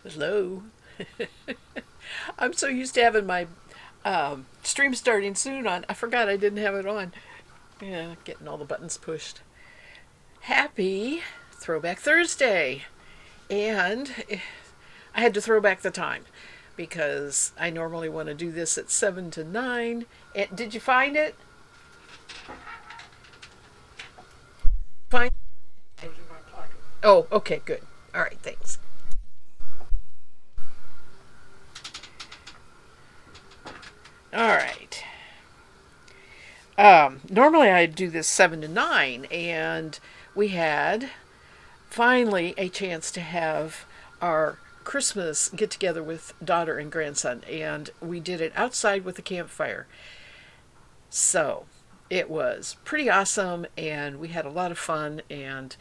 Hello. I'm so used to having my stream starting soon on. I forgot I didn't have it on. Yeah, getting all the buttons pushed. Happy Throwback Thursday. And I had to throw back the time because I normally want to do this at 7 to 9. And did you find it? Find Oh, okay, good. All right, thanks. All right. Normally I do this 7 to 9, and we had finally a chance to have our Christmas get together with daughter and grandson, and we did it outside with a campfire. So it was pretty awesome, and we had a lot of fun, and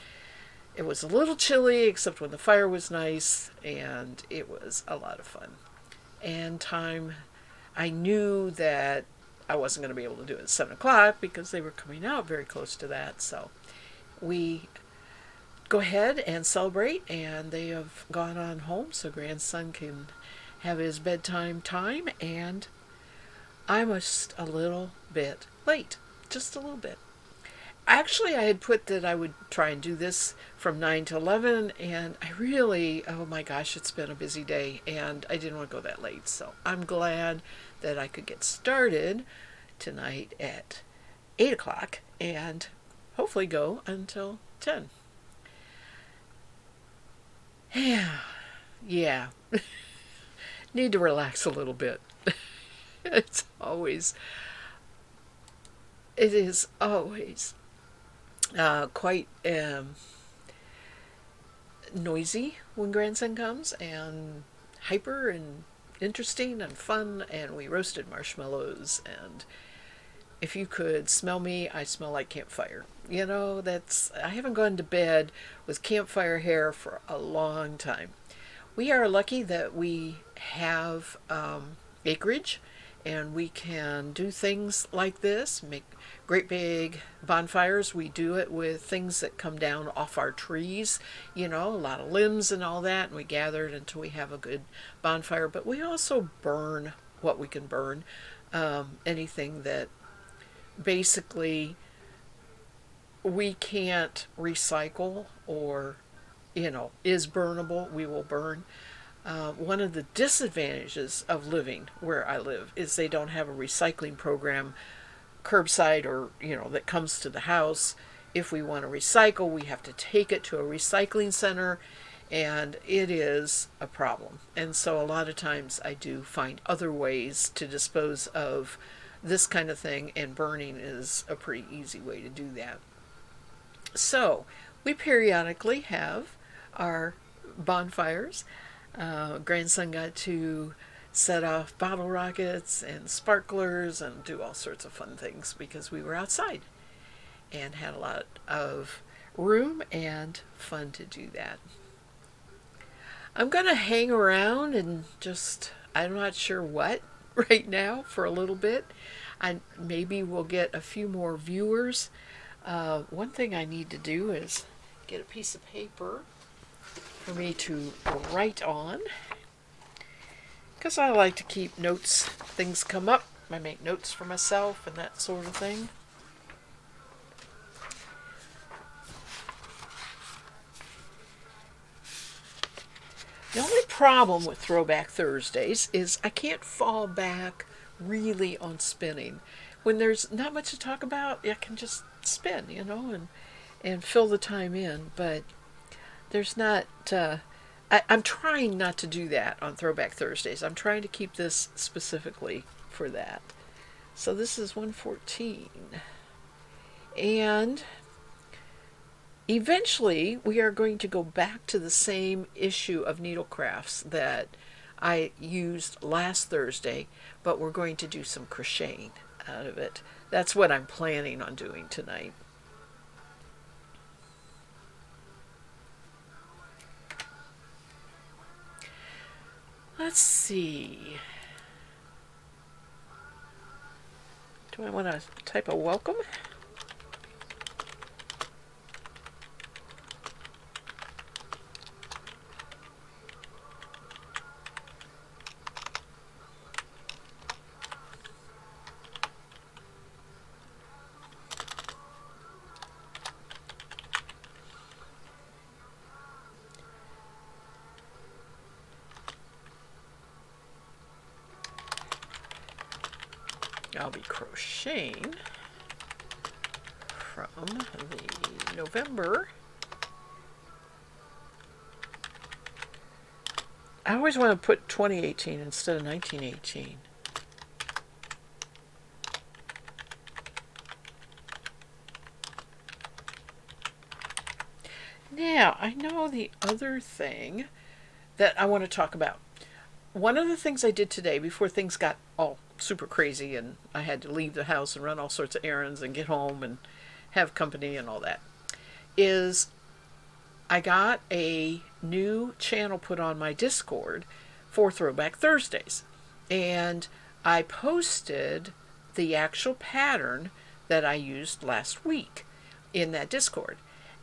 it was a little chilly, except when the fire was nice, and it was a lot of fun. And time, I knew that I wasn't going to be able to do it at 7 o'clock because they were coming out very close to that. So we go ahead and celebrate, and they have gone on home so grandson can have his bedtime time, and I'm just a little bit late. Just a little bit. Actually, I had put that I would try and do this from 9 to 11, and I really, oh my gosh, it's been a busy day, and I didn't want to go that late. So I'm glad that I could get started tonight at 8 o'clock and hopefully go until 10. Yeah, yeah. Need to relax a little bit. It's always, it is always quite noisy when grandson comes, and hyper and interesting and fun. And we roasted marshmallows, and if you could smell me, I smell like campfire. You know, that's, I haven't gone to bed with campfire hair for a long time. We are lucky that we have acreage, and we can do things like this, make great big bonfires. We do it with things that come down off our trees, you know, a lot of limbs and all that, and we gather it until we have a good bonfire. But we also burn what we can burn, anything that basically we can't recycle or, you know, is burnable, we will burn. One of the disadvantages of living where I live is they don't have a recycling program, curbside, or, you know, that comes to the house. If we want to recycle, we have to take it to a recycling center, and it is a problem. And so a lot of times I do find other ways to dispose of this kind of thing, and burning is a pretty easy way to do that. So we periodically have our bonfires. Grandson got to set off bottle rockets and sparklers and do all sorts of fun things because we were outside and had a lot of room and fun to do that. I'm going to hang around and just, I'm not sure what right now for a little bit. I maybe we'll get a few more viewers. One thing I need to do is get a piece of paper for me to write on, because I like to keep notes. Things come up, I make notes for myself and that sort of thing. The only problem with Throwback Thursdays is I can't fall back really on spinning. When there's not much to talk about, I can just spin, you know, and fill the time in. But there's not, I'm trying not to do that on Throwback Thursdays. I'm trying to keep this specifically for that. So this is 114. And eventually we are going to go back to the same issue of needle crafts that I used last Thursday, but we're going to do some crocheting out of it. That's what I'm planning on doing tonight. Let's see. Do I want to type a welcome? I'll be crocheting from the November. I always want to put 2018 instead of 1918. Now, I know the other thing that I want to talk about. One of the things I did today before things got all super crazy and I had to leave the house and run all sorts of errands and get home and have company and all that is I got a new channel put on my Discord for Throwback Thursdays. And I posted the actual pattern that I used last week in that Discord.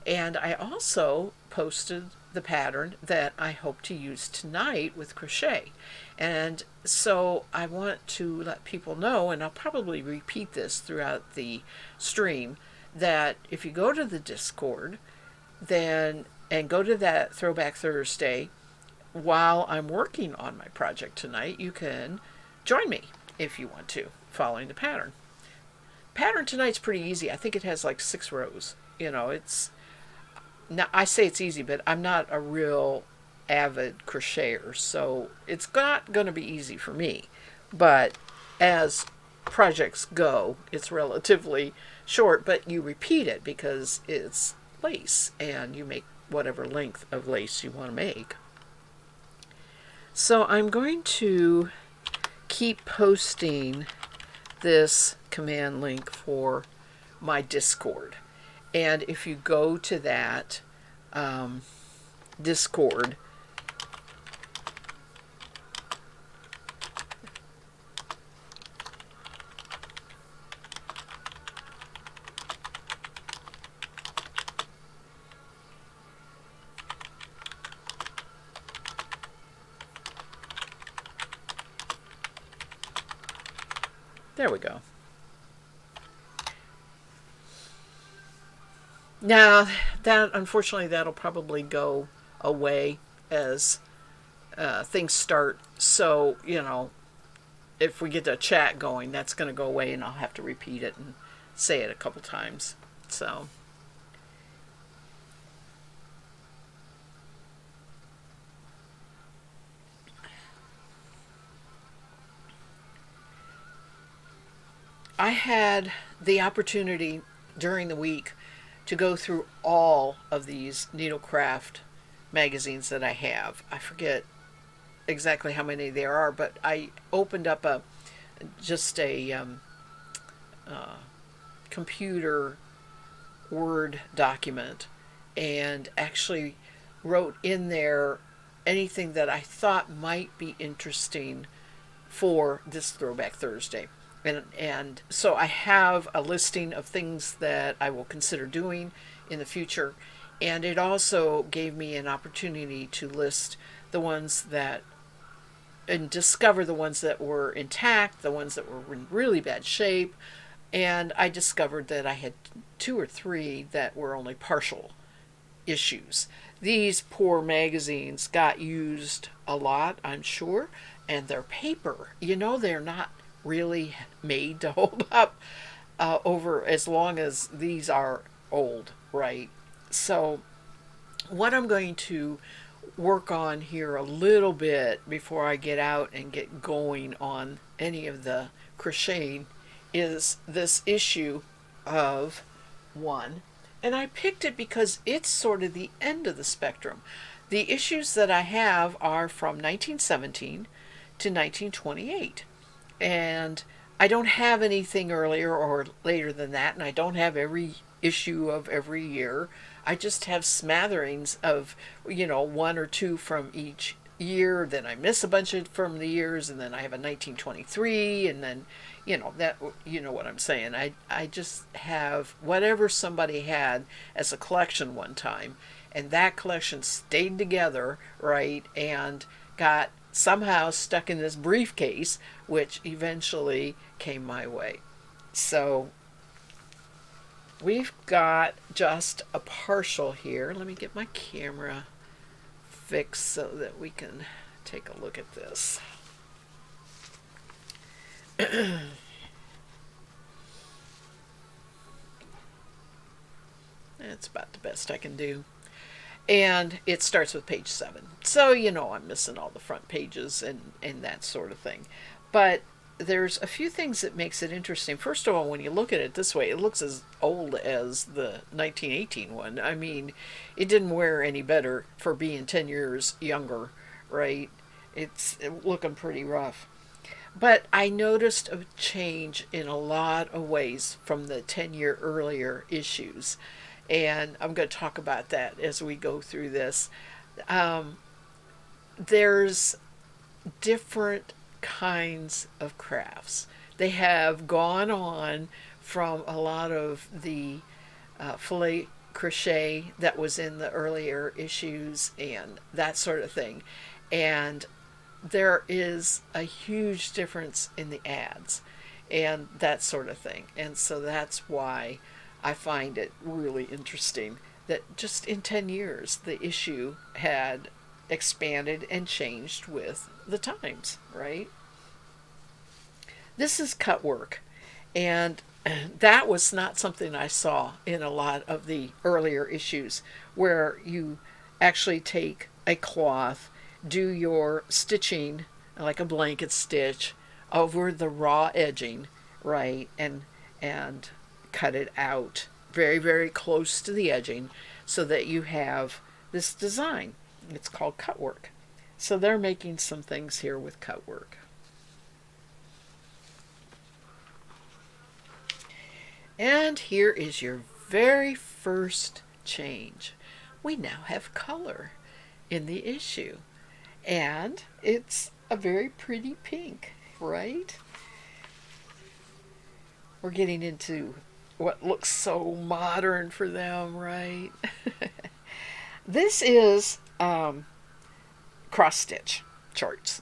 And I also posted the pattern that I hope to use tonight with crochet. And so I want to let people know, and I'll probably repeat this throughout the stream, that if you go to the Discord, then and go to that Throwback Thursday while I'm working on my project tonight, you can join me if you want to, following the pattern. Pattern tonight's pretty easy. I think it has like 6 rows. You know, it's now I say it's easy, but I'm not a real avid crocheter, so it's not going to be easy for me. But as projects go, it's relatively short, but you repeat it because it's lace and you make whatever length of lace you want to make. So I'm going to keep posting this command link for my Discord. And if you go to that Discord, there we go. Now, that unfortunately that'll probably go away as things start. So, you know, if we get the chat going, that's going to go away and I'll have to repeat it and say it a couple times. So, I had the opportunity during the week to go through all of these needlecraft magazines that I have. I forget exactly how many there are, but I opened up a computer Word document and actually wrote in there anything that I thought might be interesting for this Throwback Thursday. And so I have a listing of things that I will consider doing in the future. And it also gave me an opportunity to list the ones that, and discover the ones that were intact, the ones that were in really bad shape. And I discovered that I had 2 or 3 that were only partial issues. These poor magazines got used a lot, I'm sure. And they're paper. You know, they're not really made to hold up over as long as these are old, right? So what I'm going to work on here a little bit before I get out and get going on any of the crocheting is this issue of 1. And I picked it because it's sort of the end of the spectrum. The issues that I have are from 1917 to 1928. And I don't have anything earlier or later than that, and I don't have every issue of every year. I just have smatterings of, 1 or 2 from each year. Then I miss a bunch of from the years, and then I have a 1923, and then, that, what I'm saying. I just have whatever somebody had as a collection one time, and that collection stayed together, right, and got somehow stuck in this briefcase, which eventually came my way. So we've got just a partial here. Let me get my camera fixed so that we can take a look at this. It's about the best I can do. And it starts with page 7. So, I'm missing all the front pages and that sort of thing. But there's a few things that makes it interesting. First of all, when you look at it this way, it looks as old as the 1918 one. I mean, it didn't wear any better for being 10 years younger, right? It's looking pretty rough. But I noticed a change in a lot of ways from the 10-year earlier issues. And I'm going to talk about that as we go through this. Um, there's different kinds of crafts. They have gone on from a lot of the filet crochet that was in the earlier issues and that sort of thing. And there is a huge difference in the ads and that sort of thing. And so that's why I find it really interesting that just in 10 years the issue had expanded and changed with the times, right? This is cut work, and that was not something I saw in a lot of the earlier issues where you actually take a cloth, do your stitching like a blanket stitch over the raw edging, right, and cut it out very, very close to the edging so that you have this design. It's called cut work. So they're making some things here with cut work. And here is your very first change. We now have color in the issue. And it's a very pretty pink, right? We're getting into what looks so modern for them, right? This is cross stitch charts.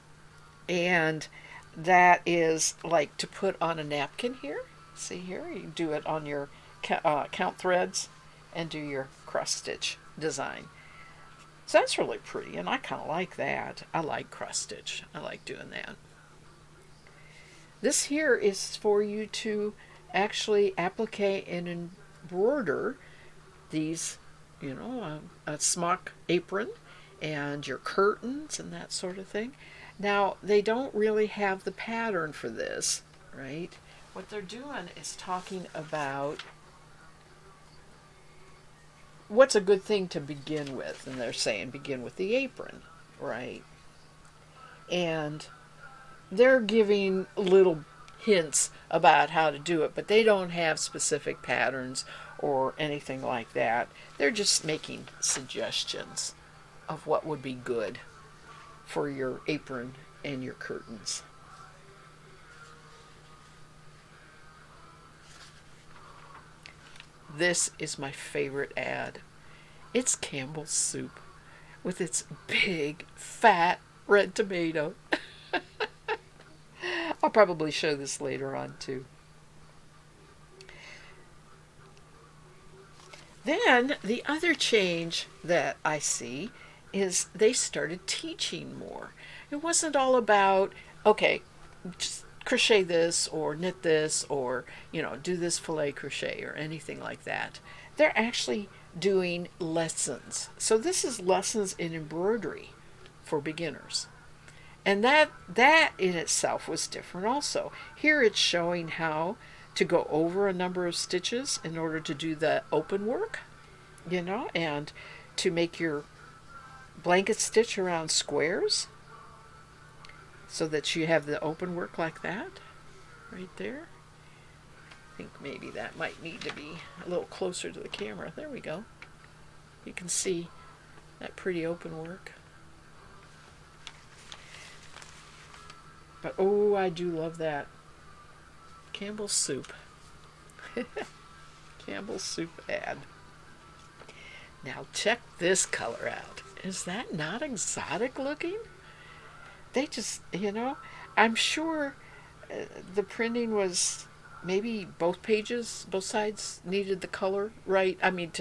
And that is like to put on a napkin here. See here, you do it on your count threads and do your cross stitch design. So that's really pretty, and I kind of like that. I like cross stitch. I like doing that. This here is for you to actually applique and embroider these, a smock apron and your curtains and that sort of thing. Now, they don't really have the pattern for this, right? What they're doing is talking about what's a good thing to begin with, and they're saying begin with the apron, right? And they're giving little hints about how to do it, but they don't have specific patterns or anything like that. They're just making suggestions of what would be good for your apron and your curtains. This is my favorite ad. It's Campbell's soup with its big, fat red tomato. I'll probably show this later on too. Then the other change that I see is they started teaching more. It wasn't all about, okay, just crochet this or knit this or, do this filet crochet or anything like that. They're actually doing lessons. So this is lessons in embroidery for beginners. And that in itself was different also. Here it's showing how to go over a number of stitches in order to do the open work, and to make your blanket stitch around squares so that you have the open work like that right there. I think maybe that might need to be a little closer to the camera. There we go. You can see that pretty open work. But oh, I do love that. Campbell's soup. Campbell's soup ad. Now check this color out. Is that not exotic looking? They just, I'm sure the printing was maybe both pages, both sides needed the color, right? I mean,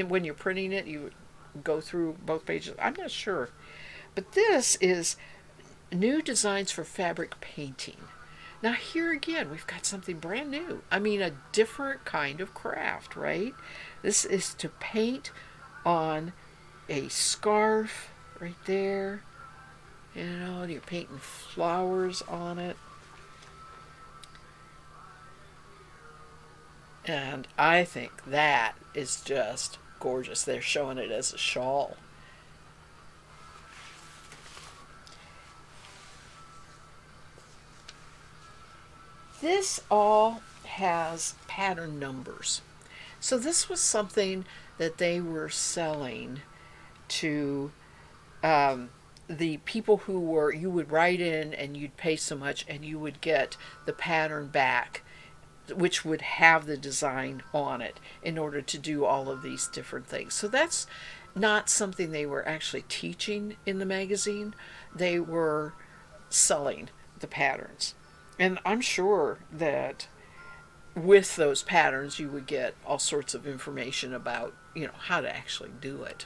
when you're printing it, you go through both pages. I'm not sure. But this is new designs for fabric painting. Now here again, we've got something brand new. I mean, a different kind of craft, right? This is to paint on a scarf right there. You know, you're painting flowers on it. And I think that is just gorgeous. They're showing it as a shawl. This all has pattern numbers. So this was something that they were selling to the people who were, you would write in and you'd pay so much and you would get the pattern back, which would have the design on it in order to do all of these different things. So that's not something they were actually teaching in the magazine. They were selling the patterns. And I'm sure that with those patterns you would get all sorts of information about, how to actually do it.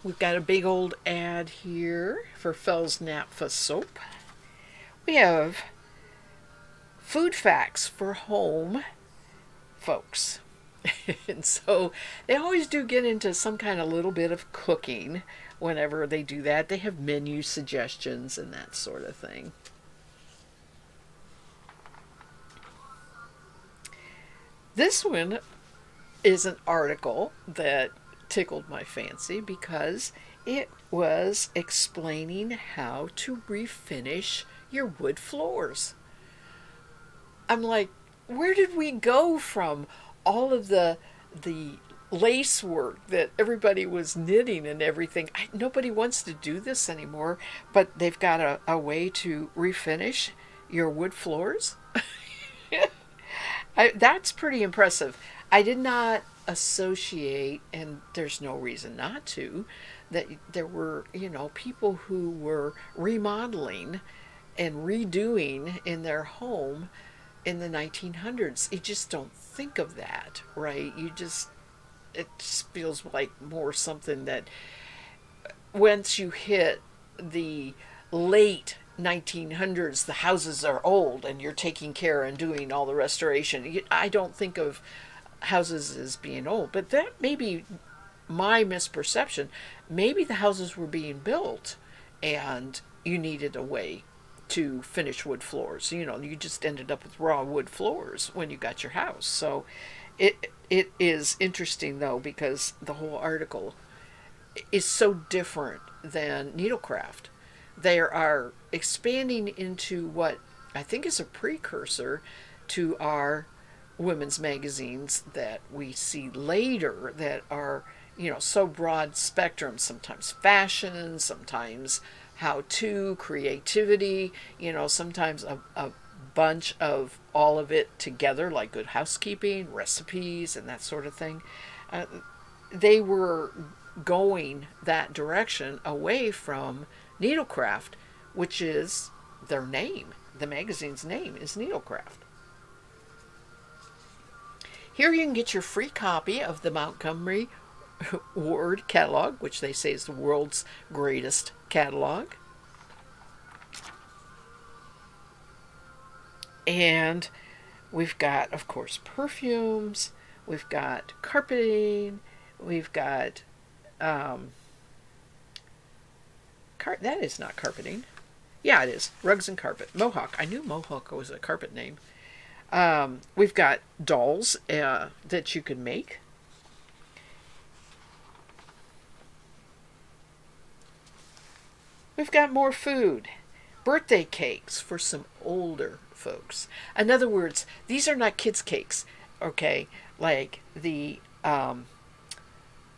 We've got a big old ad here for Fell's Naphtha soap. We have food facts for home folks. And so they always do get into some kind of little bit of cooking whenever they do that. They have menu suggestions and that sort of thing. This one is an article that tickled my fancy because it was explaining how to refinish your wood floors. I'm like, where did we go from all of the lace work that everybody was knitting and everything? Nobody wants to do this anymore, but they've got a way to refinish your wood floors. That's pretty impressive. I did not associate, and there's no reason not to, that there were, people who were remodeling and redoing in their home in the 1900s. You just don't think of that, right? It just feels like more something that once you hit the late 1900s, the houses are old and you're taking care and doing all the restoration. I don't think of houses as being old, but that may be my misperception. Maybe the houses were being built and you needed a way to finish wood floors. You just ended up with raw wood floors when you got your house. So it is interesting though, because the whole article is so different than needlecraft. They are expanding into what I think is a precursor to our women's magazines that we see later that are, so broad spectrum, sometimes fashion, sometimes how to, creativity, sometimes a bunch of all of it together, like Good Housekeeping, recipes, and that sort of thing. They were going that direction away from needlecraft, which is their name. The magazine's name is Needlecraft. Here you can get your free copy of the Montgomery Ward catalog, which they say is the world's greatest catalog. And we've got, of course, perfumes, we've got carpeting, we've got that is not carpeting. Yeah, it is. Rugs and carpet. Mohawk. I knew Mohawk was a carpet name. We've got dolls that you can make. We've got more food. Birthday cakes for some older folks. In other words, these are not kids' cakes, okay? Like the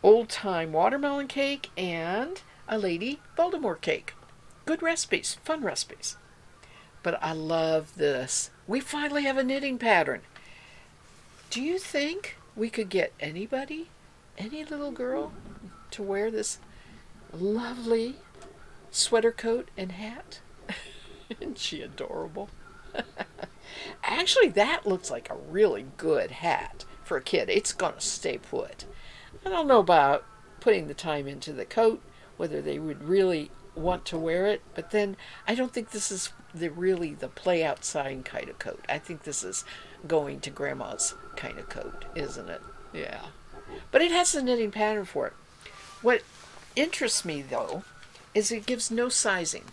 old-time watermelon cake and a Lady Voldemort cake. Good recipes, fun recipes. But I love this. We finally have a knitting pattern. Do you think we could get anybody, any little girl, to wear this lovely sweater coat and hat? Isn't she adorable? Actually, that looks like a really good hat for a kid. It's going to stay put. I don't know about putting the time into the coat, whether they would really want to wear it, but then I don't think this is really the play outside kind of coat. I think this is going to grandma's kind of coat, isn't it? Yeah. But it has a knitting pattern for it. What interests me, though, is it gives no sizing,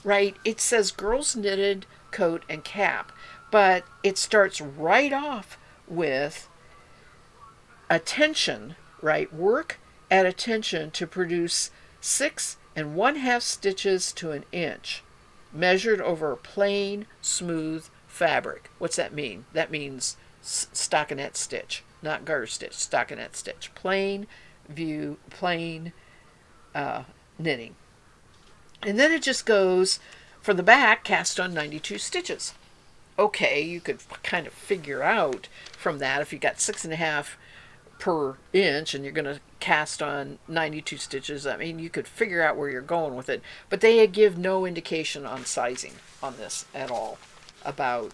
right? It says girls knitted coat and cap, but it starts right off with attention, right? Work at attention to produce 6 1/2 stitches to an inch, measured over a plain, smooth fabric. What's that mean? That means stockinette stitch, not garter stitch, stockinette stitch. Plain view, plain knitting. And then it just goes for the back, cast on 92 stitches. Okay, you could kind of figure out from that if you got 6 1/2 per inch and you're going to cast on 92 stitches. I mean, you could figure out where you're going with it, but they give no indication on sizing on this at all about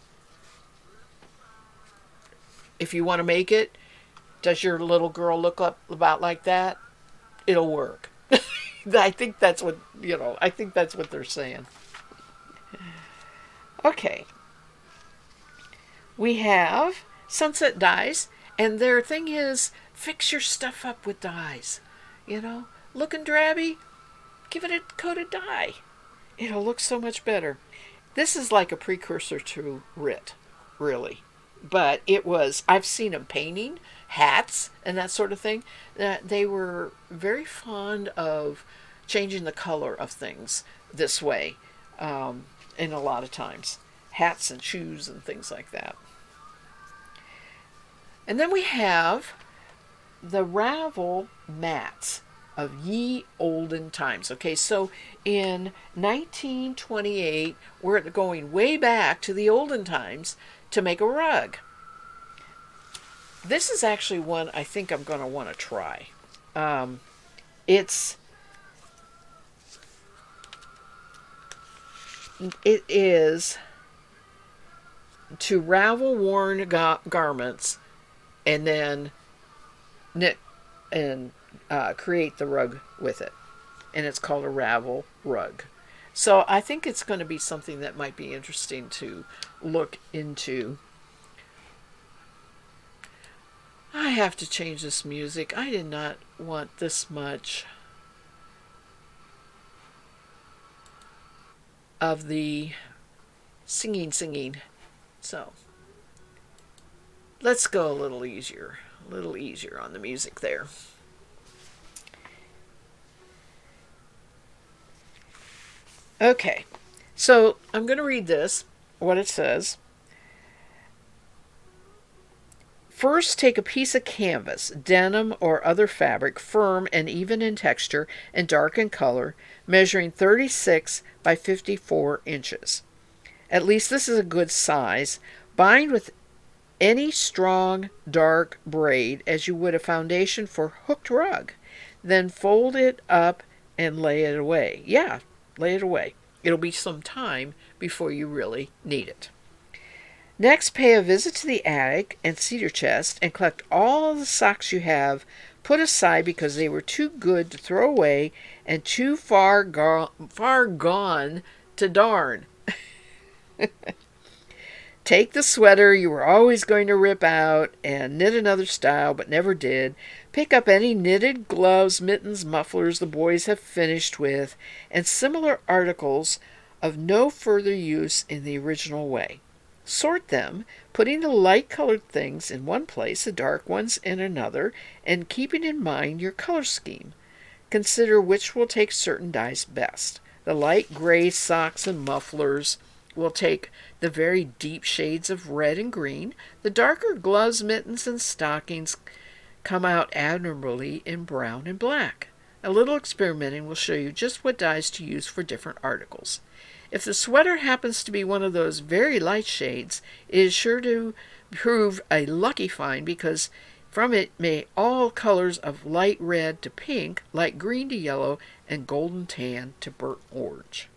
if you want to make it. Does your little girl look up about like that? It'll work. I think that's what, I think that's what they're saying. Okay. We have Sunset Dyes, and their thing is fix your stuff up with dyes. Looking drabby, give it a coat of dye. It'll look so much better. This is like a precursor to RIT, really. But I've seen them painting hats and that sort of thing. They were very fond of changing the color of things this way, and a lot of times. Hats and shoes and things like that. And then we have the Ravel mats of ye olden times. Okay, so in 1928, we're going way back to the olden times to make a rug. This is actually one I think I'm going to want to try. It is to ravel worn garments and then knit and create the rug with it. And it's called a Ravel rug. So I think it's going to be something that might be interesting to look into. I have to change this music. I did not want this much of the singing. So let's go a little easier on the music there. Okay, so I'm going to read this, what it says. First, take a piece of canvas, denim or other fabric, firm and even in texture and dark in color, measuring 36 by 54 inches. At least this is a good size. Bind with any strong, dark braid as you would a foundation for hooked rug. Then fold it up and lay it away. Yeah, lay it away. It'll be some time before you really need it. Next, pay a visit to the attic and cedar chest and collect all the socks you have put aside because they were too good to throw away and too far gone to darn. Take the sweater you were always going to rip out and knit another style but never did. Pick up any knitted gloves, mittens, mufflers the boys have finished with, and similar articles of no further use in the original way. Sort them, putting the light-colored things in one place, the dark ones in another, and keeping in mind your color scheme. Consider which will take certain dyes best. The light gray socks and mufflers will take the very deep shades of red and green. The darker gloves, mittens, and stockings come out admirably in brown and black. A little experimenting will show you just what dyes to use for different articles. If the sweater happens to be one of those very light shades, it is sure to prove a lucky find because from it may all colors of light red to pink, light green to yellow, and golden tan to burnt orange.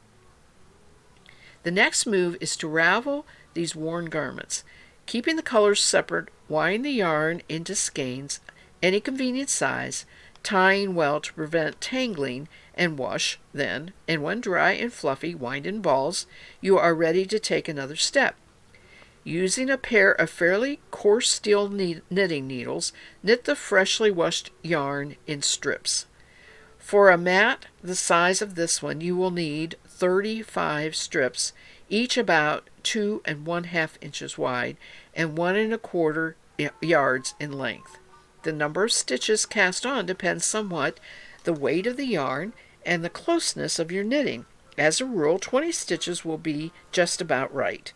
The next move is to ravel these worn garments. Keeping the colors separate, wind the yarn into skeins, any convenient size, tying well to prevent tangling, and wash then, and when dry and fluffy, wind in balls. You are ready to take another step. Using a pair of fairly coarse steel knitting needles, knit the freshly washed yarn in strips. For a mat the size of this one, you will need 35 strips, each about 2½ inches wide and 1¼ yards in length. The number of stitches cast on depends somewhat the weight of the yarn and the closeness of your knitting. As a rule, 20 stitches will be just about right.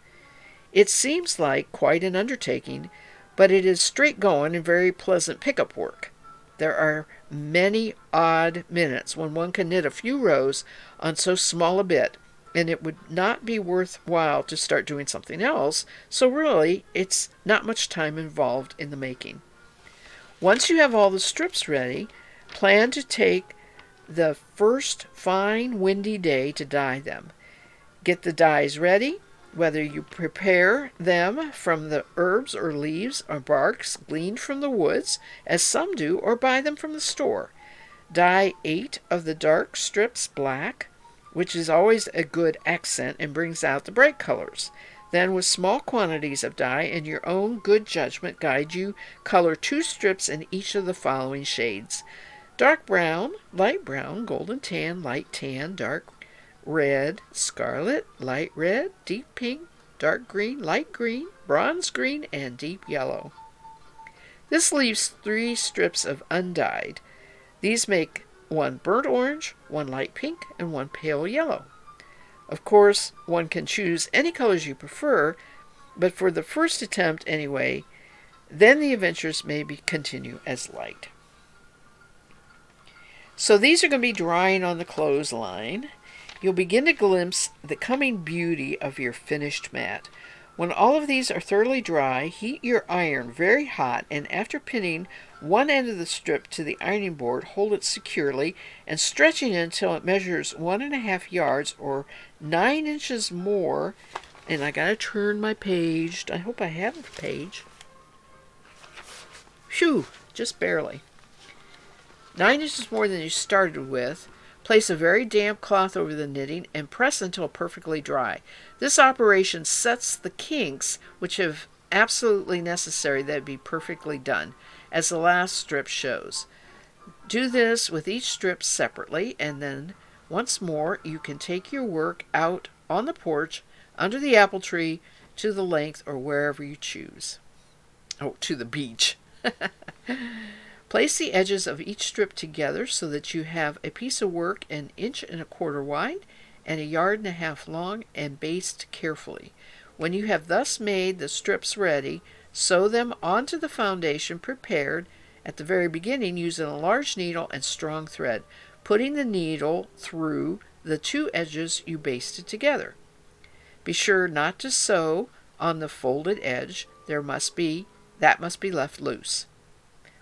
It seems like quite an undertaking, but it is straight going and very pleasant pickup work. There are many odd minutes when one can knit a few rows on so small a bit, and it would not be worthwhile to start doing something else, so really it's not much time involved in the making. Once you have all the strips ready, plan to take the first fine windy day to dye them. Get the dyes ready, whether you prepare them from the herbs or leaves or barks gleaned from the woods, as some do, or buy them from the store. Dye 8 of the dark strips black, which is always a good accent and brings out the bright colors. Then, with small quantities of dye and your own good judgment guide you, color 2 strips in each of the following shades: dark brown, light brown, golden tan, light tan, dark red, scarlet, light red, deep pink, dark green, light green, bronze green, and deep yellow. This leaves 3 strips of undyed. These make one burnt orange, one light pink, and one pale yellow. Of course, one can choose any colors you prefer, but for the first attempt anyway, then the adventures may continue as light. So these are going to be drying on the clothesline. You'll begin to glimpse the coming beauty of your finished mat. When all of these are thoroughly dry, heat your iron very hot, and after pinning one end of the strip to the ironing board, hold it securely and stretching it until it measures 1½ yards or 9 inches more. And I gotta turn my page. I hope I have a page. Phew, just barely. 9 inches more than you started with. Place a very damp cloth over the knitting and press until perfectly dry. This operation sets the kinks, which have absolutely necessary that it be perfectly done, as the last strip shows. Do this with each strip separately, and then once more you can take your work out on the porch, under the apple tree, to the length, or wherever you choose. Oh, to the beach. Place the edges of each strip together so that you have a piece of work 1¼ inches wide and 1½ yards long, and baste carefully. When you have thus made the strips ready, sew them onto the foundation prepared at the very beginning using a large needle and strong thread, putting the needle through the 2 edges you basted together. Be sure not to sew on the folded edge. That must be left loose.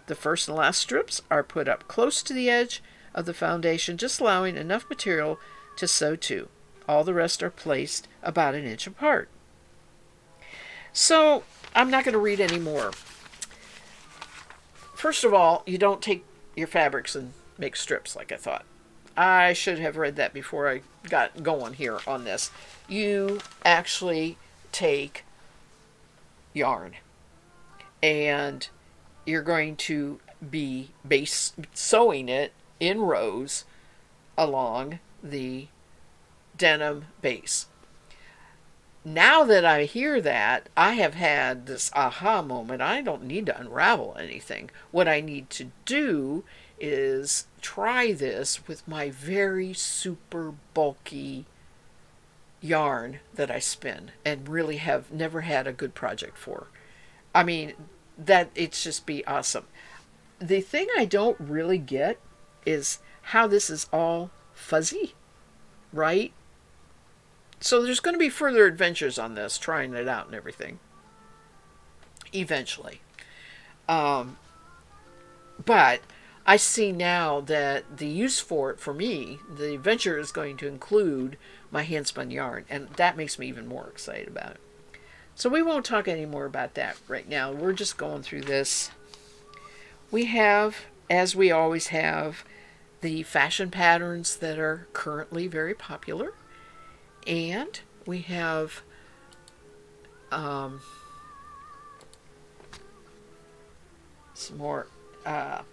The first and last strips are put up close to the edge of the foundation, just allowing enough material to sew to. All the rest are placed about 1 inch apart. So, I'm not going to read any more. First of all, you don't take your fabrics and make strips like I thought. I should have read that before I got going here on this. You actually take yarn, and you're going to be sewing it in rows along the denim base. Now that I hear that, I have had this aha moment. I don't need to unravel anything. What I need to do is try this with my very super bulky yarn that I spin and really have never had a good project for. I mean, that it's just be awesome. The thing I don't really get is how this is all fuzzy, right? So there's going to be further adventures on this, trying it out and everything, eventually. But I see now that the use for it, for me, the adventure is going to include my handspun yarn, and that makes me even more excited about it. So we won't talk any more about that right now. We're just going through this. We have, as we always have, the fashion patterns that are currently very popular. And we have Um, some more. The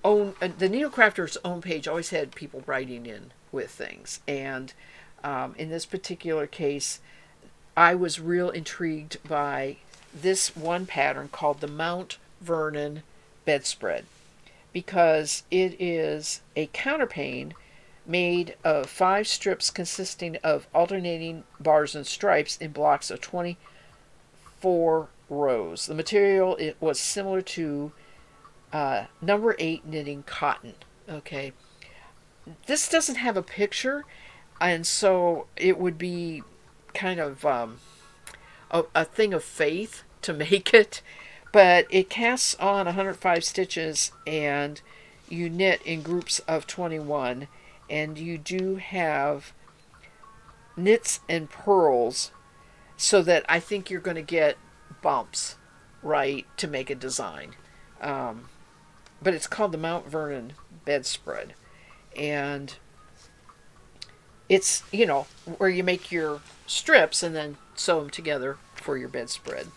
Needlecrafter's own page always had people writing in with things, and in this particular case, I was real intrigued by this one pattern called the Mount Vernon bedspread, because it is a counterpane made of 5 strips consisting of alternating bars and stripes in blocks of 24 rows. The material, it was similar to number 8 knitting cotton. Okay, this doesn't have a picture, and so it would be kind of a thing of faith to make it, but it casts on 105 stitches, and you knit in groups of 21, and you do have knits and purls, so that I think you're going to get bumps, right, to make a design. But it's called the Mount Vernon bedspread, and it's, where you make your strips and then sew them together for your bedspread.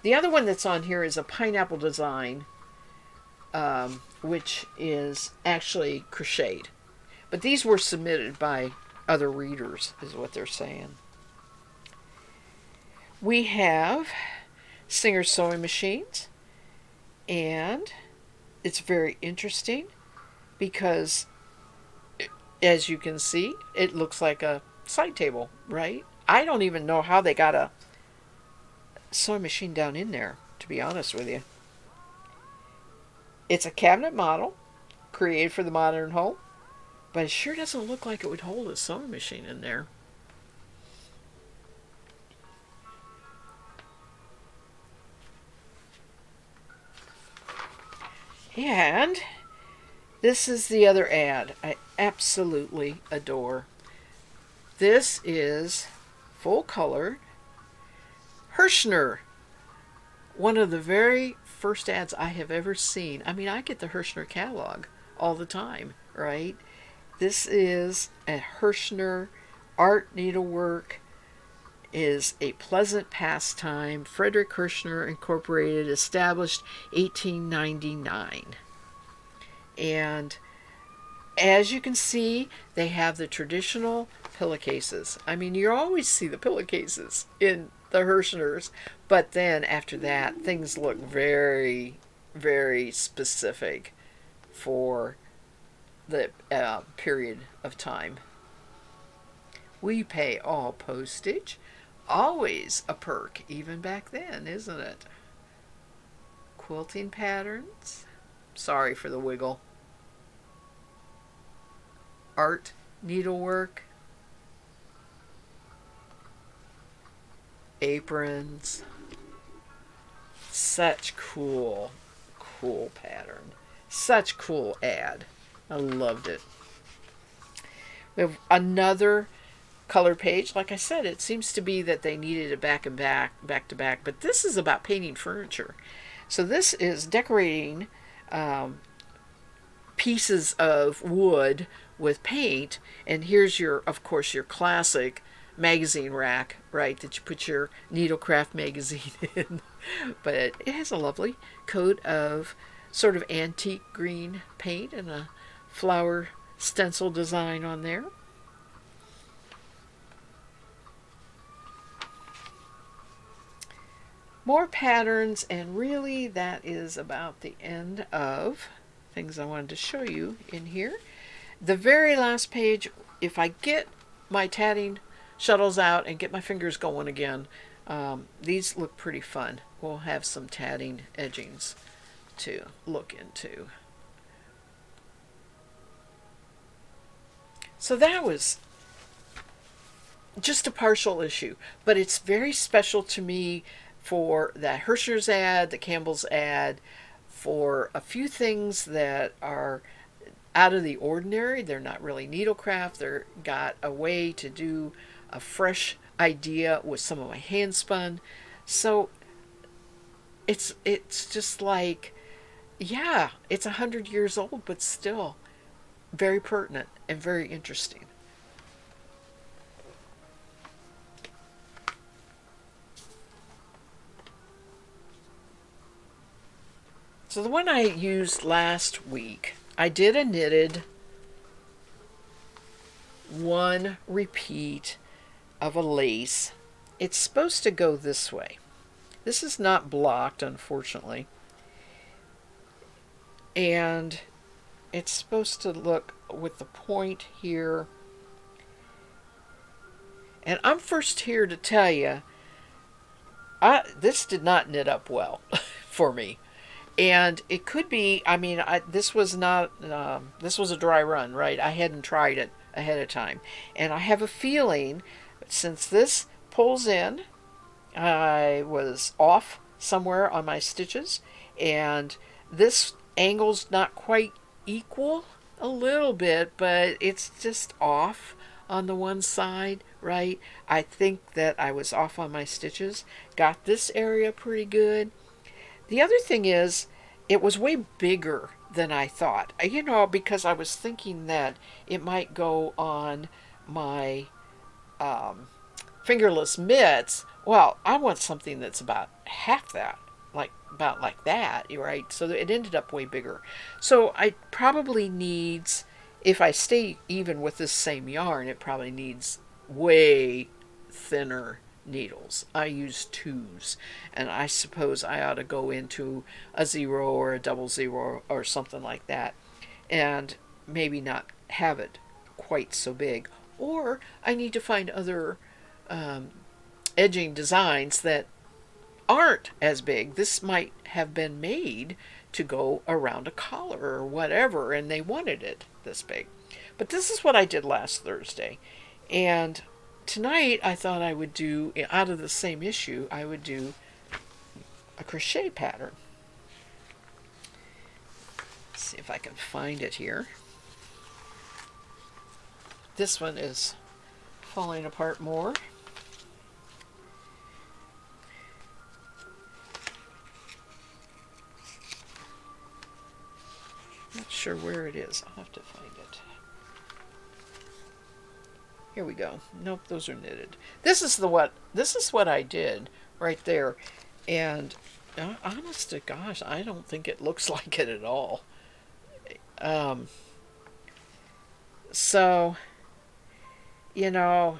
The other one that's on here is a pineapple design, which is actually crocheted. But these were submitted by other readers, is what they're saying. We have Singer sewing machines, and it's very interesting because, as you can see, it looks like a side table, right? I don't even know how they got a sewing machine down in there, to be honest with you. It's a cabinet model created for the modern home, but it sure doesn't look like it would hold a sewing machine in there. And this is the other ad I absolutely adore. This is full color Hirschner. One of the very first ads I have ever seen. I mean, I get the Hirschner catalog all the time, right? This is a Hirschner art needlework is a pleasant pastime. Frederick Hirschner Incorporated, established 1899. And as you can see, they have the traditional pillowcases. I mean, you always see the pillowcases in the Hirschners, but then after that, things look very, very specific for the period of time. We pay all postage. Always a perk, even back then, isn't it? Quilting patterns. Sorry for the wiggle. Art needlework. Aprons. Such cool pattern. Such cool ad. I loved it. We have another color page. Like I said, it seems to be that they needed it back to back, but this is about painting furniture. So this is decorating pieces of wood with paint, and here's your, of course, your classic magazine rack, right, that you put your Needlecraft magazine in. But it has a lovely coat of sort of antique green paint and a flower stencil design on there. More patterns, and really that is about the end of things I wanted to show you in here. The very last page, if I get my tatting shuttles out and get my fingers going again, these look pretty fun. We'll have some tatting edgings to look into. So that was just a partial issue, but it's very special to me for that Hirschner's ad, the Campbell's ad, for a few things that are out of the ordinary. They're not really needlecraft. They're got a way to do a fresh idea with some of my hand spun. So it's just like, yeah, it's 100 years old, but still very pertinent and very interesting. So the one I used last week, I did a knitted one repeat of a lace. It's supposed to go this way. This is not blocked, unfortunately. And it's supposed to look with the point here. And I'm first here to tell you, this did not knit up well for me. And it could be, I mean, this was not, this was a dry run, right? I hadn't tried it ahead of time. And I have a feeling, since this pulls in, I was off somewhere on my stitches, and this angle's not quite equal, a little bit, but it's just off on the one side, right? I think that I was off on my stitches. Got this area pretty good. The other thing is, it was way bigger than I thought. You know, because I was thinking that it might go on my fingerless mitts. Well, I want something that's about half that, like about like that, right? So it ended up way bigger. So I probably needs, if I stay even with this same yarn, it probably needs way thinner needles. I use 2s, and I suppose I ought to go into a 0 or a double 0 or something like that, and maybe not have it quite so big. Or I need to find other edging designs that aren't as big. This might have been made to go around a collar or whatever, and they wanted it this big. But this is what I did last Thursday. And tonight I thought I would do, out of the same issue, I would do a crochet pattern. Let's see if I can find it here. This one is falling apart more. Not sure where it is. I'll have to find it. Here we go. Nope, those are knitted. This is what I did right there. And honest to gosh, I don't think it looks like it at all. So, you know,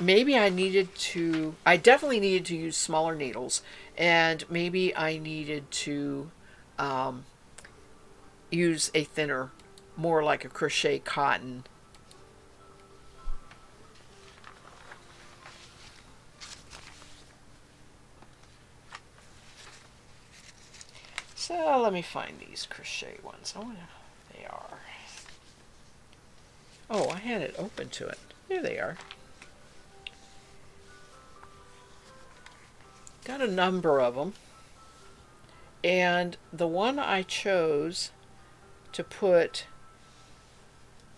maybe I definitely needed to use smaller needles, and maybe I needed to use a thinner, more like a crochet cotton. So let me find these crochet ones. I wonder if they are. Oh, I had it open to it. There they are. Got a number of them. And the one I chose to put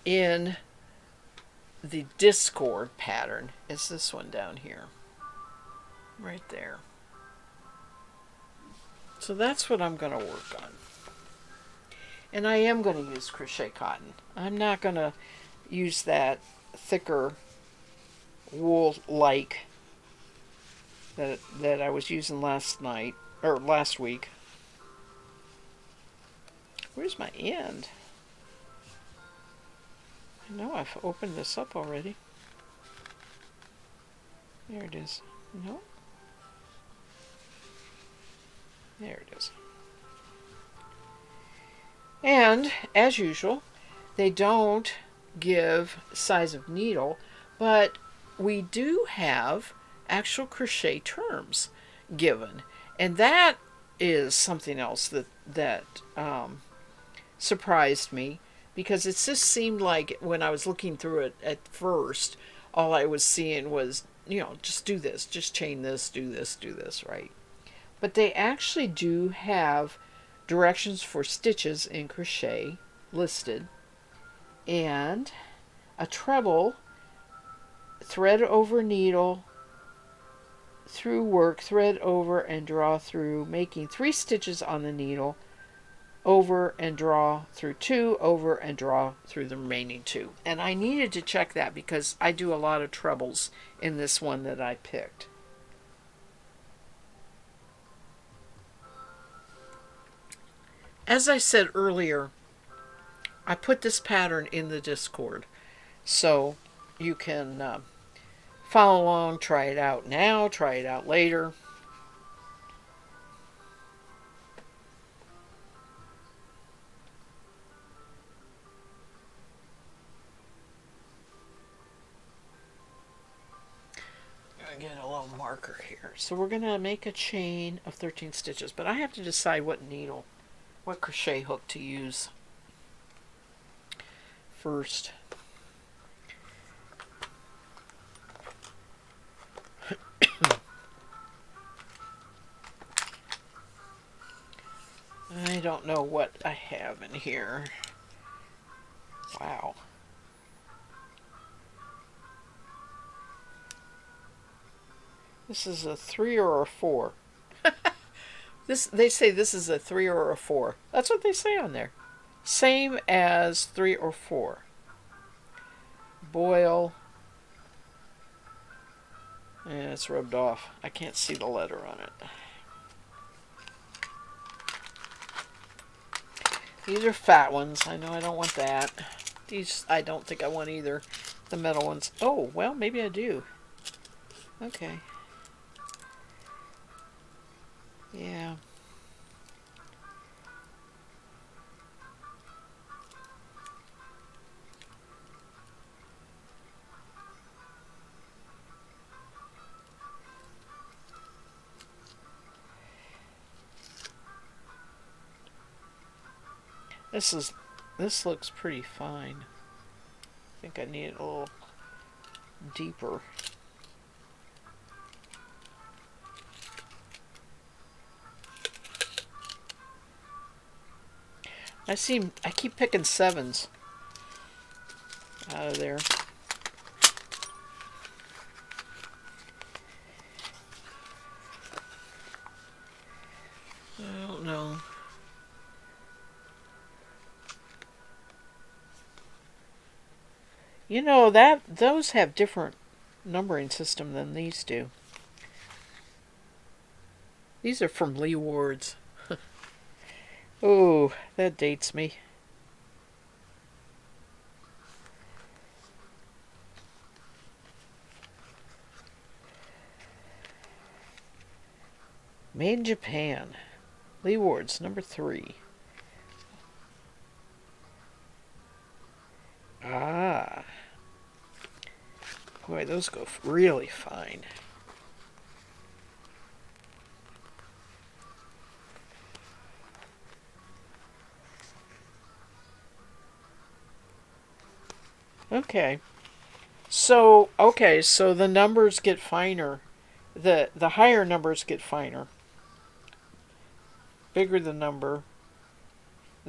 in the Discord pattern is this one down here. Right there. So that's what I'm going to work on. And I am going to use crochet cotton. I'm not going to use that thicker wool-like that I was using last week. Where's my end? I know I've opened this up already. There it is. No? There it is. And, as usual, they don't give size of needle, but we do have actual crochet terms given. And that is something else that surprised me, because it just seemed like when I was looking through it at first, all I was seeing was, just do this, just chain this, do this, right? But they actually do have directions for stitches in crochet listed, and a treble, thread over needle, through work, thread over and draw through, making 3 stitches on the needle, over and draw through 2, over and draw through the remaining 2. And I needed to check that because I do a lot of trebles in this one that I picked. as I said earlier, I put this pattern in the Discord so you can follow along, try it out now, try it out later. I'm gonna get a little marker here. So we're gonna make a chain of 13 stitches, but I have to decide what crochet hook to use first. I don't know what I have in here. Wow. This is a 3 or a 4. They say this is a 3 or a 4. That's what they say on there. Same as 3 or 4. Boil. And it's rubbed off. I can't see the letter on it. These are fat ones. I know I don't want that. These I don't think I want either. The metal ones. Oh, well, maybe I do. Okay. Yeah. This looks pretty fine. I think I need it a little deeper. I keep picking 7s out of there. I don't know. You know that those have different numbering system than these do. These are from Lee Ward's. Oh, that dates me. Made in Japan. Lee Ward's number 3. Ah. Boy, those go really fine. Okay. So the numbers get finer. The higher numbers get finer. Bigger the number.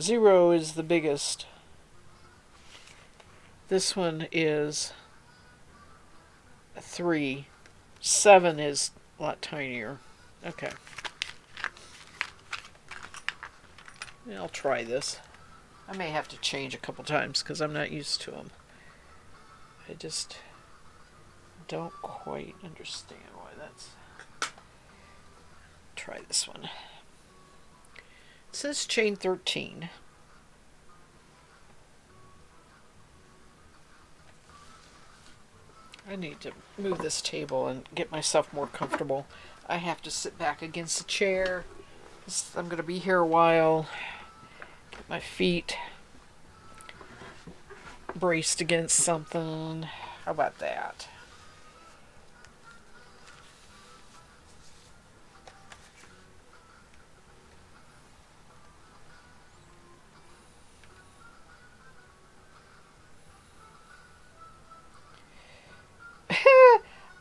0 is the biggest. This one is 3. 7 is a lot tinier. Okay. I'll try this. I may have to change a couple times because I'm not used to them. I just don't quite understand why that's... Try this one. It says chain 13. I need to move this table and get myself more comfortable. I have to sit back against the chair. I'm going to be here a while. Get my feet braced against something. How about that?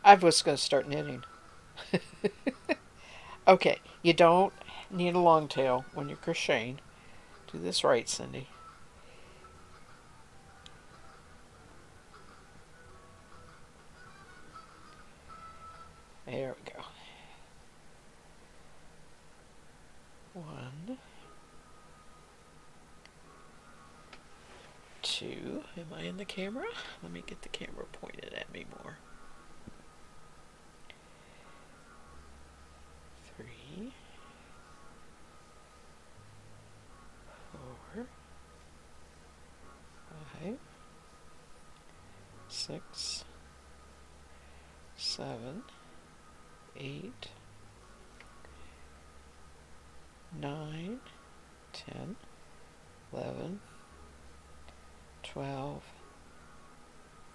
I was going to start knitting. Okay, you don't need a long tail when you're crocheting. Do this right, Cindy. There we go. 1, 2. Am I in the camera? Let me get the camera pointed at me more. 3. 6, 7, 8, 9, 10, 11, 12,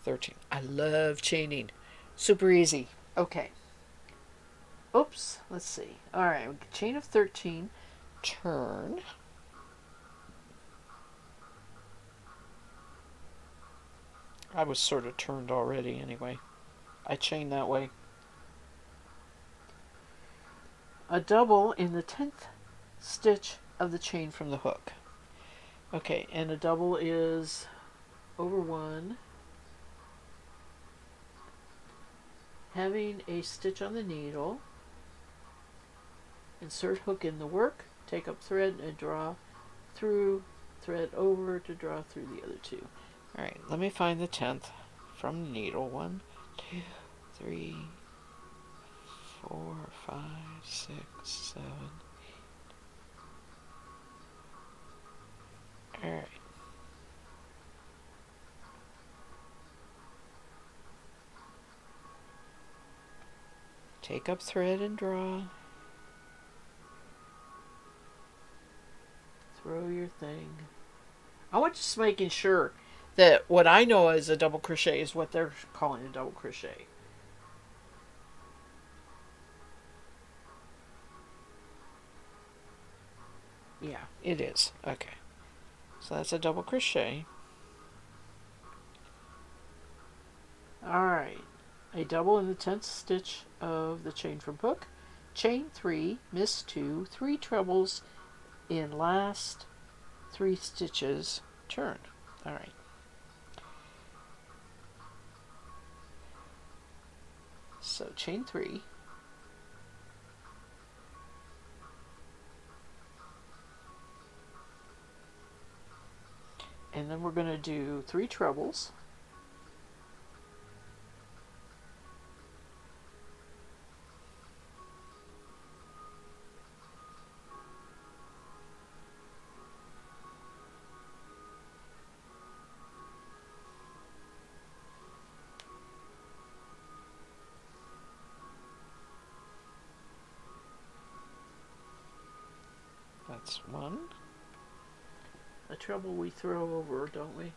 13. I love chaining. Super easy. Okay. Oops. Let's see. All right. Chain of 13. Turn. I was sort of turned already anyway. I chain that way. A double in the 10th stitch of the chain from the hook. Okay, and a double is over 1, having a stitch on the needle, insert hook in the work, take up thread and draw through, thread over to draw through the other two. Alright, let me find the 10th from the needle. 1, 2, 3, 4, 5, 6, 7, 8. Alright. Take up thread and draw. Throw your thing. I was just making sure that what I know as a double crochet is what they're calling a double crochet. Yeah, it is. Okay. So that's a double crochet. Alright. A double in the 10th stitch of the chain from hook. Chain 3, miss 2, 3 trebles in last 3 stitches, turn. Alright. So chain 3. And then we're going to do 3 trebles. That's 1. A treble we throw over, don't we?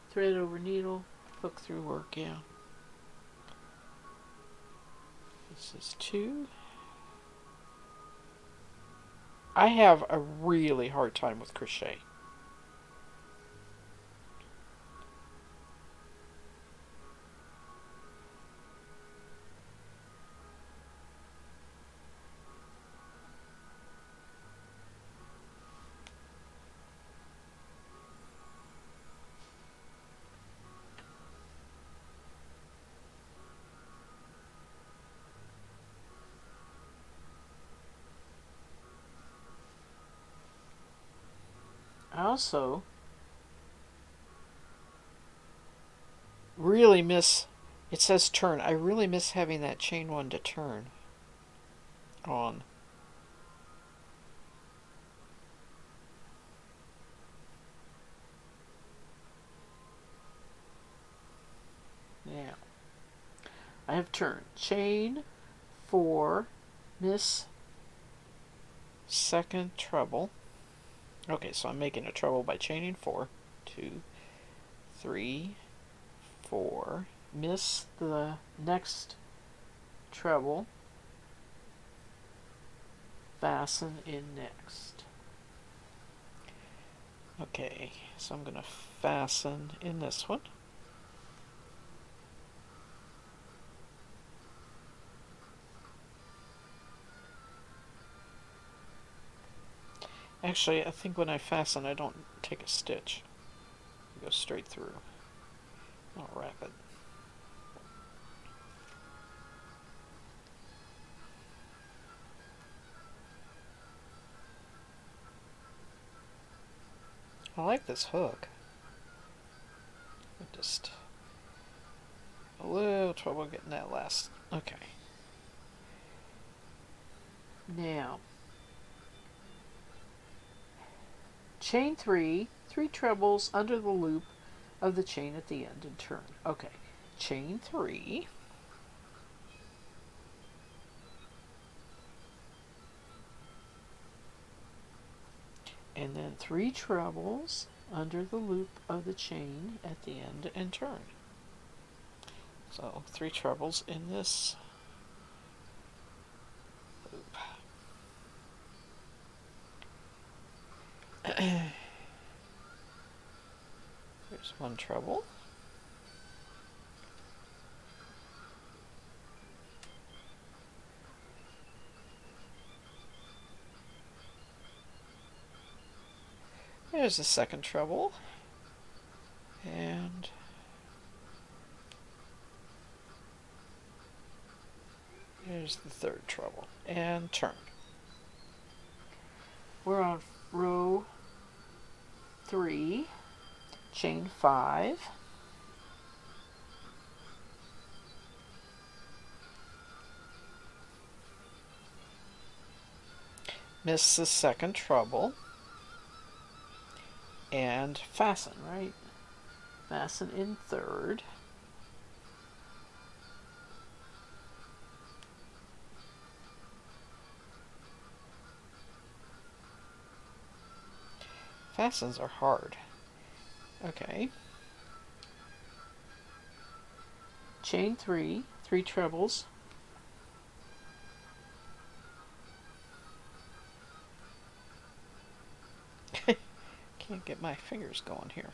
Thread over needle, hook through work, yeah. This is 2. I have a really hard time with crochet. I also really miss, it says turn, I really miss having that chain 1 to turn on. Now, I have turned. Chain 4, miss second treble. Okay, so I'm making a treble by chaining 4. 2, 3, 4. Miss the next treble. Fasten in next. Okay, so I'm going to fasten in this one. Actually, I think when I fasten, I don't take a stitch. I go straight through. I'll wrap it. I like this hook. I just a little trouble getting that last. Okay. Now, chain 3, 3 trebles under the loop of the chain at the end and turn. Okay, chain 3, and then 3 trebles under the loop of the chain at the end and turn. So 3 trebles in this loop. There's 1 treble. There's the 2nd treble. And there's the 3rd treble. And turn. We're on row 3, chain 5. Miss the 2nd treble. And fasten, right? Fasten in 3rd. Fastens are hard. Okay. Chain 3, 3 trebles. Can't get my fingers going here.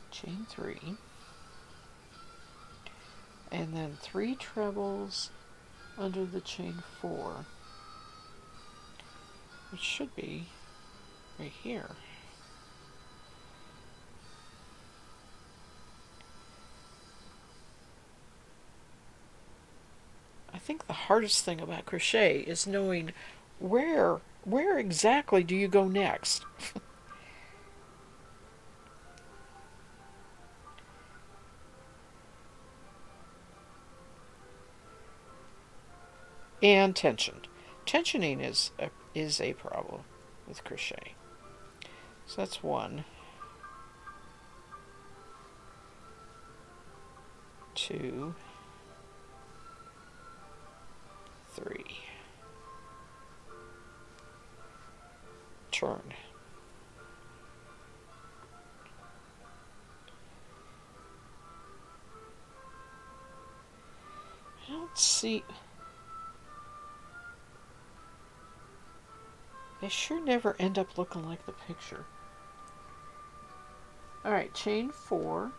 Chain 3. And then 3 trebles under the chain 4, which should be right here. I think the hardest thing about crochet is knowing where exactly do you go next. And tensioned. Tensioning is a problem with crochet. So that's 1, 2, 3. Turn. I don't see. They sure never end up looking like the picture. Alright, chain 4.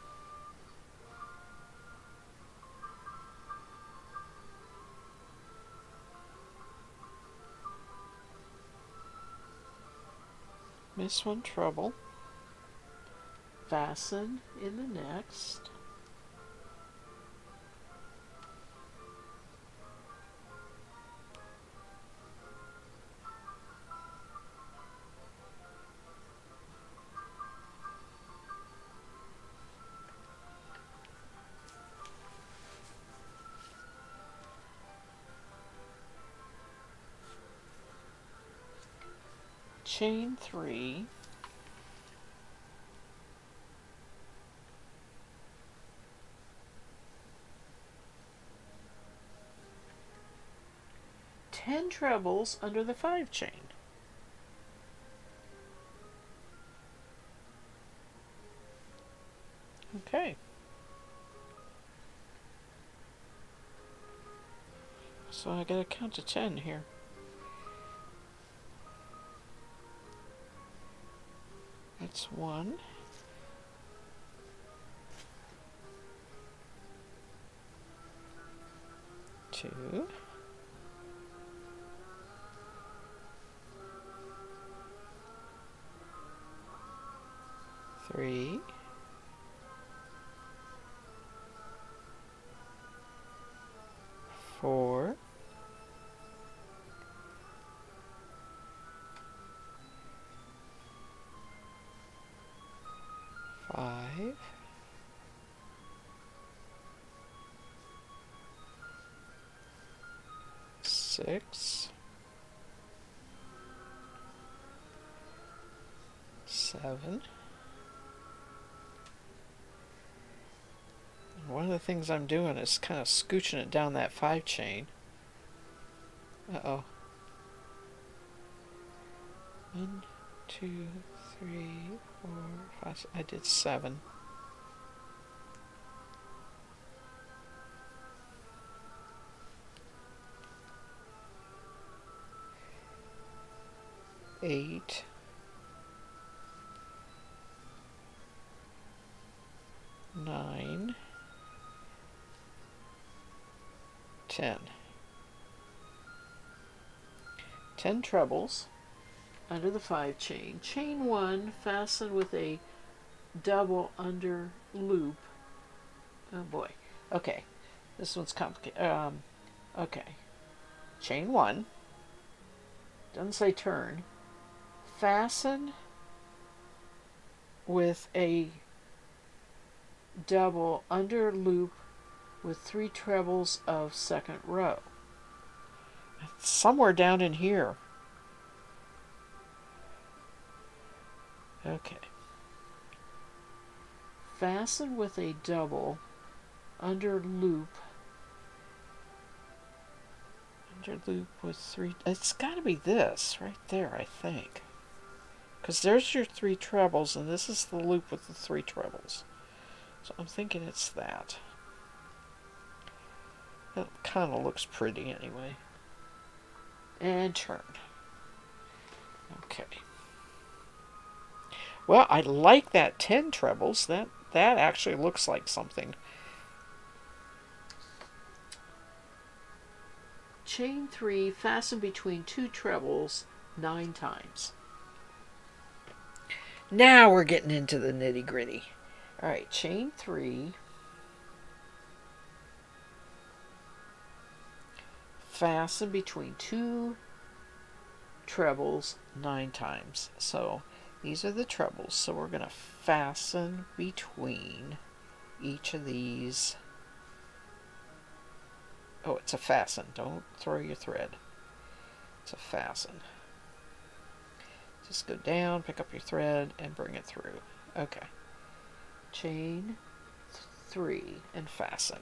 Miss 1 treble. Fasten in the next. Chain 3. Ten trebles under the 5 chain. Okay. So I gotta count to 10 here. That's 1, 2, 3, 4, 5, 6, 7. And one of the things I'm doing is kind of scooching it down that 5 chain. Uh-oh. 1, 2, 3, 4, 5. I did 7. Eight, 9, 10. 10 trebles under the 5 chain. Chain 1, fasten with a double under loop. Oh boy. Okay, this one's complicated. Okay. Chain 1. Doesn't say turn. Fasten with a double under loop with 3 trebles of second row. Somewhere down in here. Okay. Fasten with a double under loop with 3. It's got to be this right there, I think. Because there's your 3 trebles, and this is the loop with the 3 trebles. So I'm thinking it's that. It kind of looks pretty anyway. And turn. Okay. Well, I like that 10 trebles. That actually looks like something. Chain 3, fasten between 2 trebles 9 times. Now we're getting into the nitty-gritty. All right, chain 3, fasten between 2 trebles 9 times. So these are the trebles. So we're going to fasten between each of these. Oh, it's a fasten. Don't throw your thread. It's a fasten. Just go down, pick up your thread, and bring it through. Okay. Chain 3 and fasten.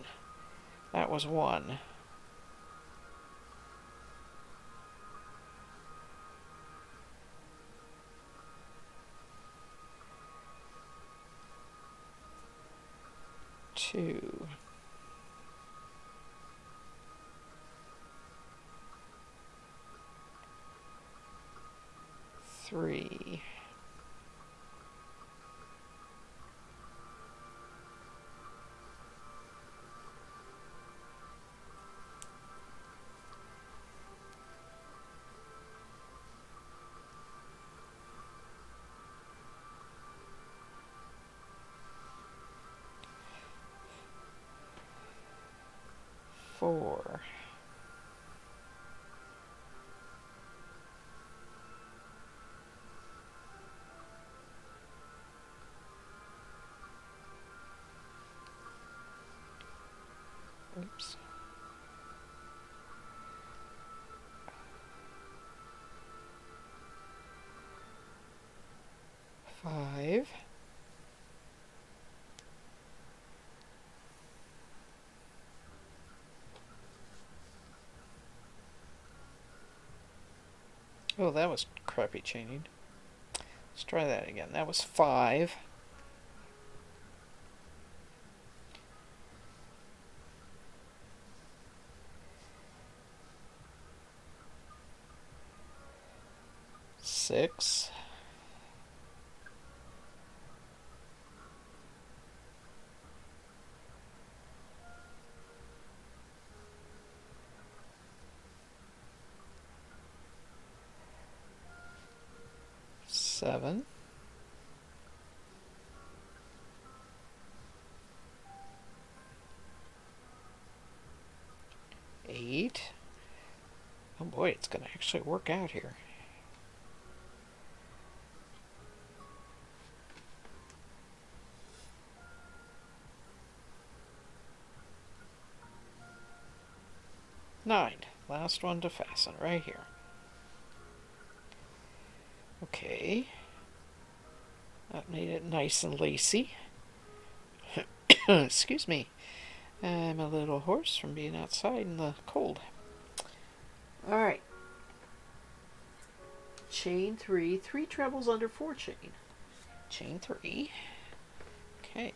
That was 1. Two. 3. 4. Oops. 5. Oh, that was crappy chaining. Let's try that again. That was 5. 6. 7. 8. Oh boy, it's going to actually work out here. 9. Last one to fasten right here. Okay. That made it nice and lacy. Excuse me. I'm a little hoarse from being outside in the cold. Alright. Chain 3, 3 trebles under 4 chain. Chain 3. Okay.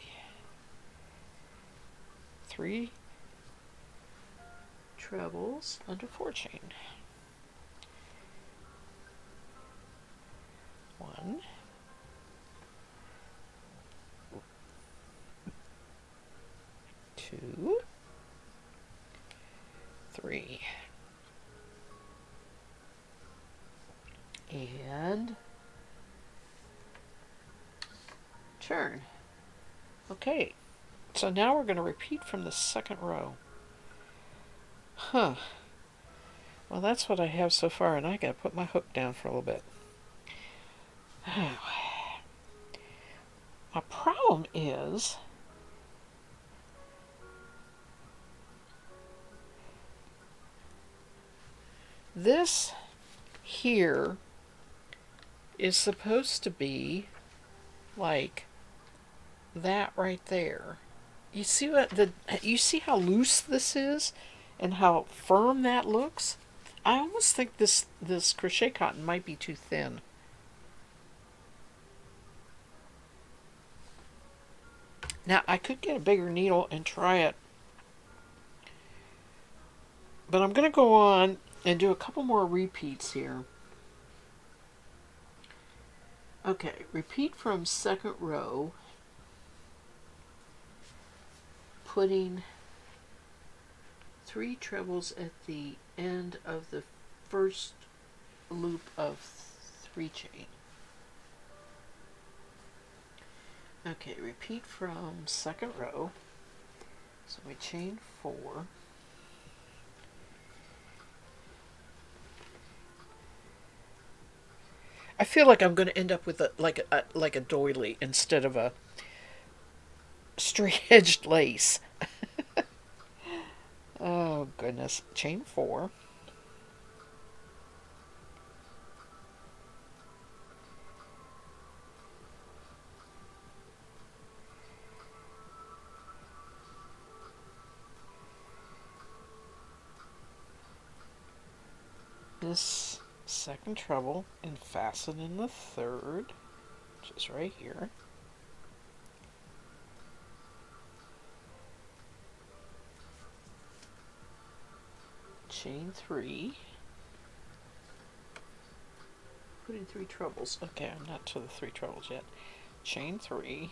3 trebles under 4 chain. 1, 2, 3. And turn. Okay, so now we're going to repeat from the second row. Huh. Well, that's what I have so far, and I got to put my hook down for a little bit. My problem is this here is supposed to be like that right there. You see you see how loose this is and how firm that looks? I almost think this crochet cotton might be too thin. Now I could get a bigger needle and try it, but I'm going to go on and do a couple more repeats here. Okay, repeat from second row, putting 3 trebles at the end of the first loop of 3 chain. Okay, repeat from second row. So we chain 4. I feel like I'm going to end up with like a doily instead of a straight-edged lace. Oh goodness. Chain 4. This second treble and fasten in the third, which is right here. Chain 3. Put in 3 trebles. Okay, I'm not to the 3 trebles yet. Chain 3.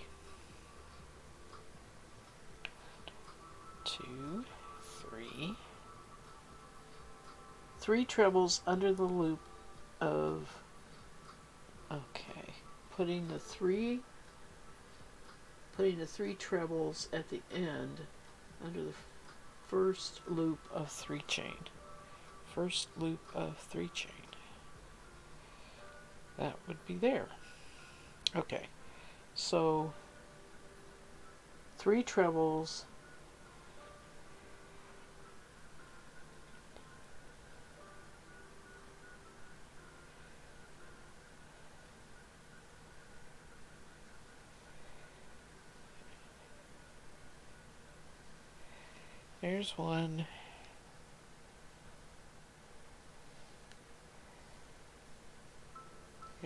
2, 3. 3 trebles under the loop of, okay, putting the 3 trebles at the end under the first loop of 3 chain. First loop of 3 chain. That would be there. Okay, so 3 trebles, there's 1.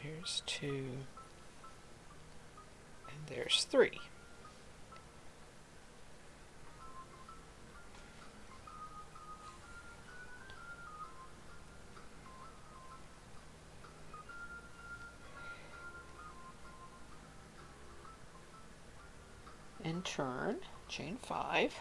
There's 2. And there's 3. And turn, chain 5.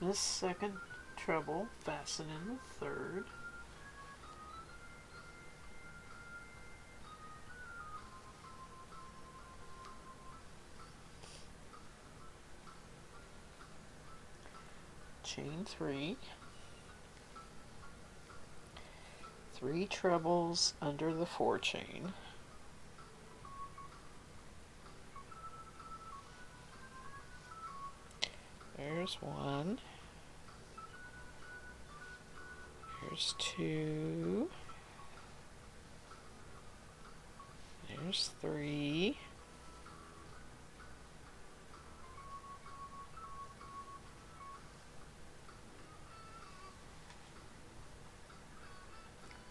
This second treble, fasten in the third. Chain 3. 3 trebles under the 4 chain. There's 1. There's 2. There's 3.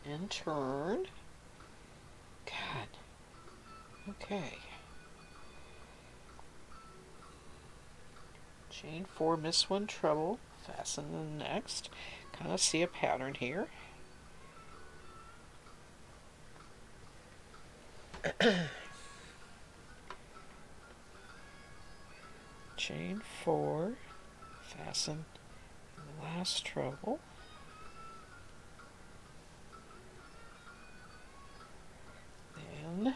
And turn. God. Okay. Chain 4, miss 1 treble, fasten the next. Kind of see a pattern here. Chain 4, fasten the last treble. Then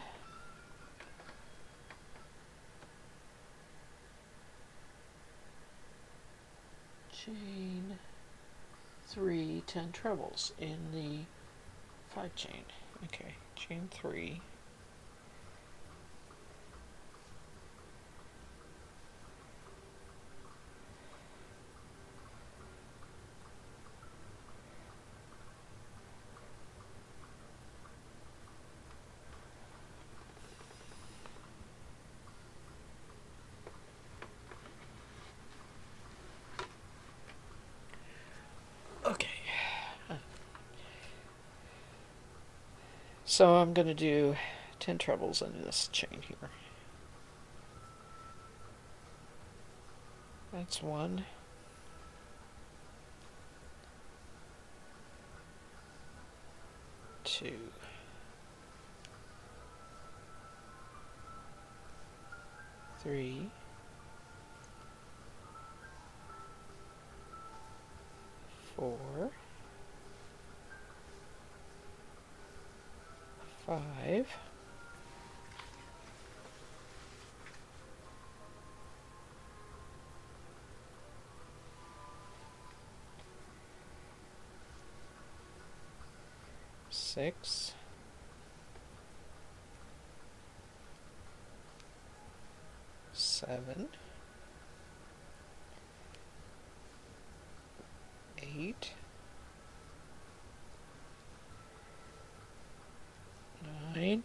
chain 3, 10 trebles in the 5 chain. Okay, chain 3. Okay. So I'm going to do 10 trebles in this chain here. That's 1. 2. 3. 4. 5. 6. 7. 8. 9.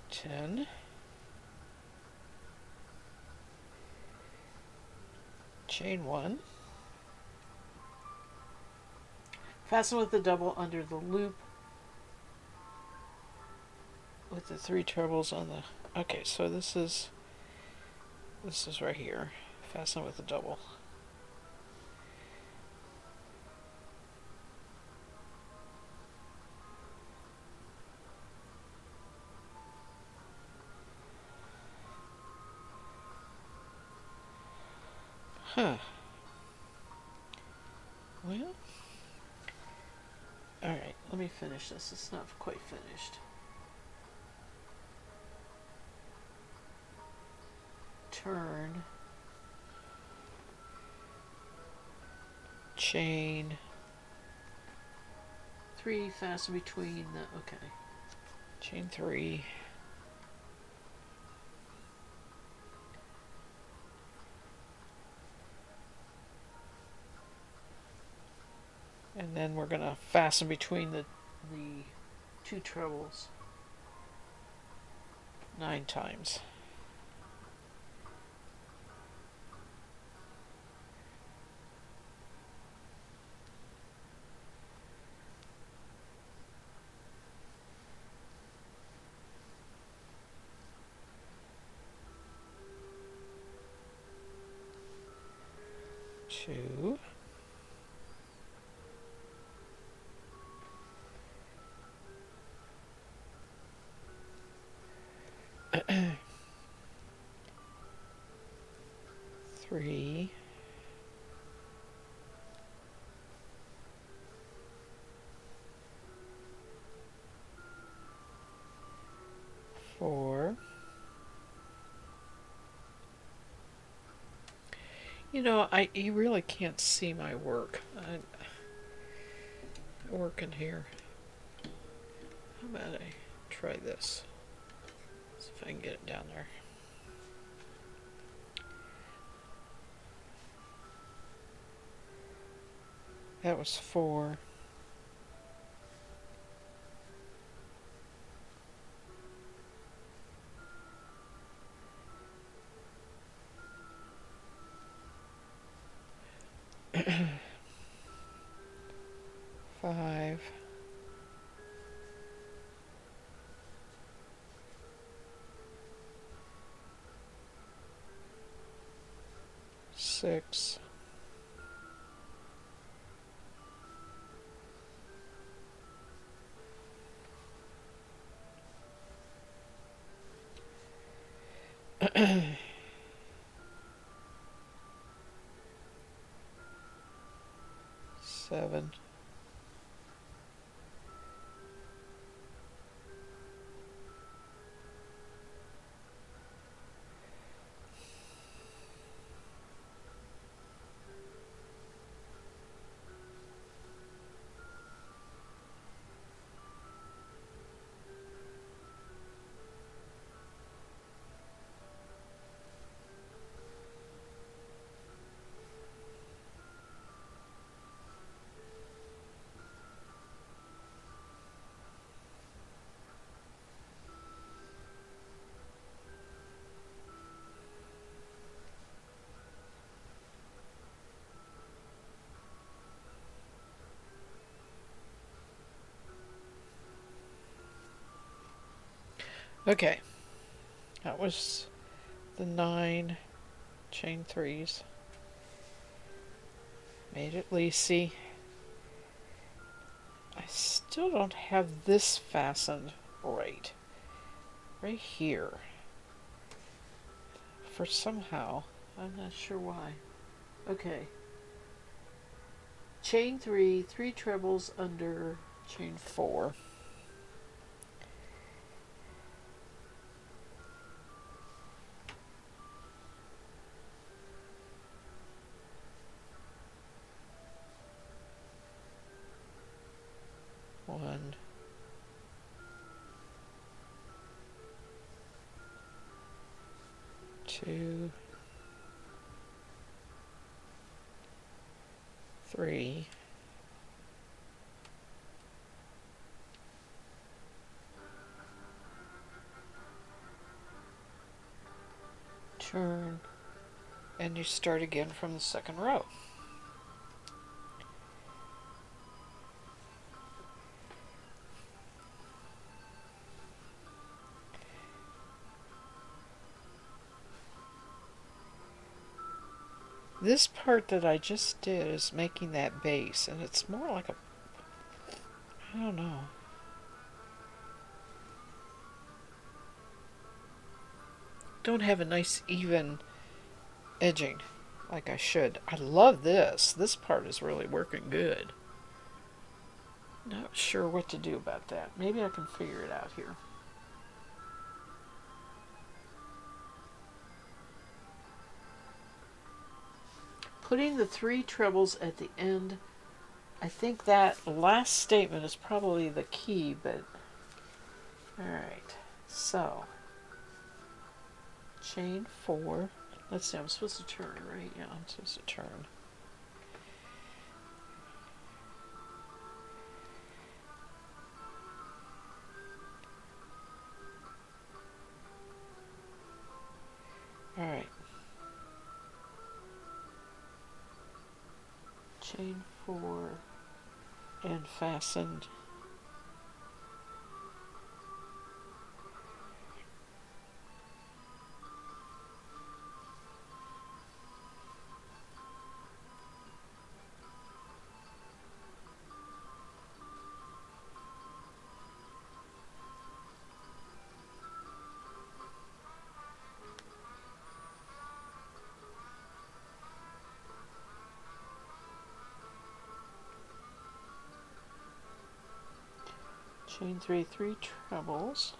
10. Chain 1. Fasten with the double under the loop with the 3 trebles on the... Okay, so this is right here. Fasten with the double. Huh. Well, alright, let me finish this. It's not quite finished. Turn. Chain. 3, fasten between the... Okay. Chain 3. And then we're going to fasten between the 2 trebles 9 times. Two. 3. 4. You know, you really can't see my work. working here. How about I try this? See if I can get it down there. That was 4. Five. 6. 7. Okay, that was the 9 chain 3s. Made it lacy. I still don't have this fastened right here. For somehow, I'm not sure why. Okay. Chain 3, 3 trebles under chain 4. One, 2, 3, 'turn, and you start again from the second row. This part that I just did is making that base, and it's more like a, I don't know. Don't have a nice even edging like I should. I love this. This part is really working good. Not sure what to do about that. Maybe I can figure it out here. Putting the 3 trebles at the end, I think that last statement is probably the key, but alright, so chain 4. Let's see, I'm supposed to turn, right? Yeah, I'm supposed to turn. Alright. Chain 4 and fastened. Chain 3, 3 trebles.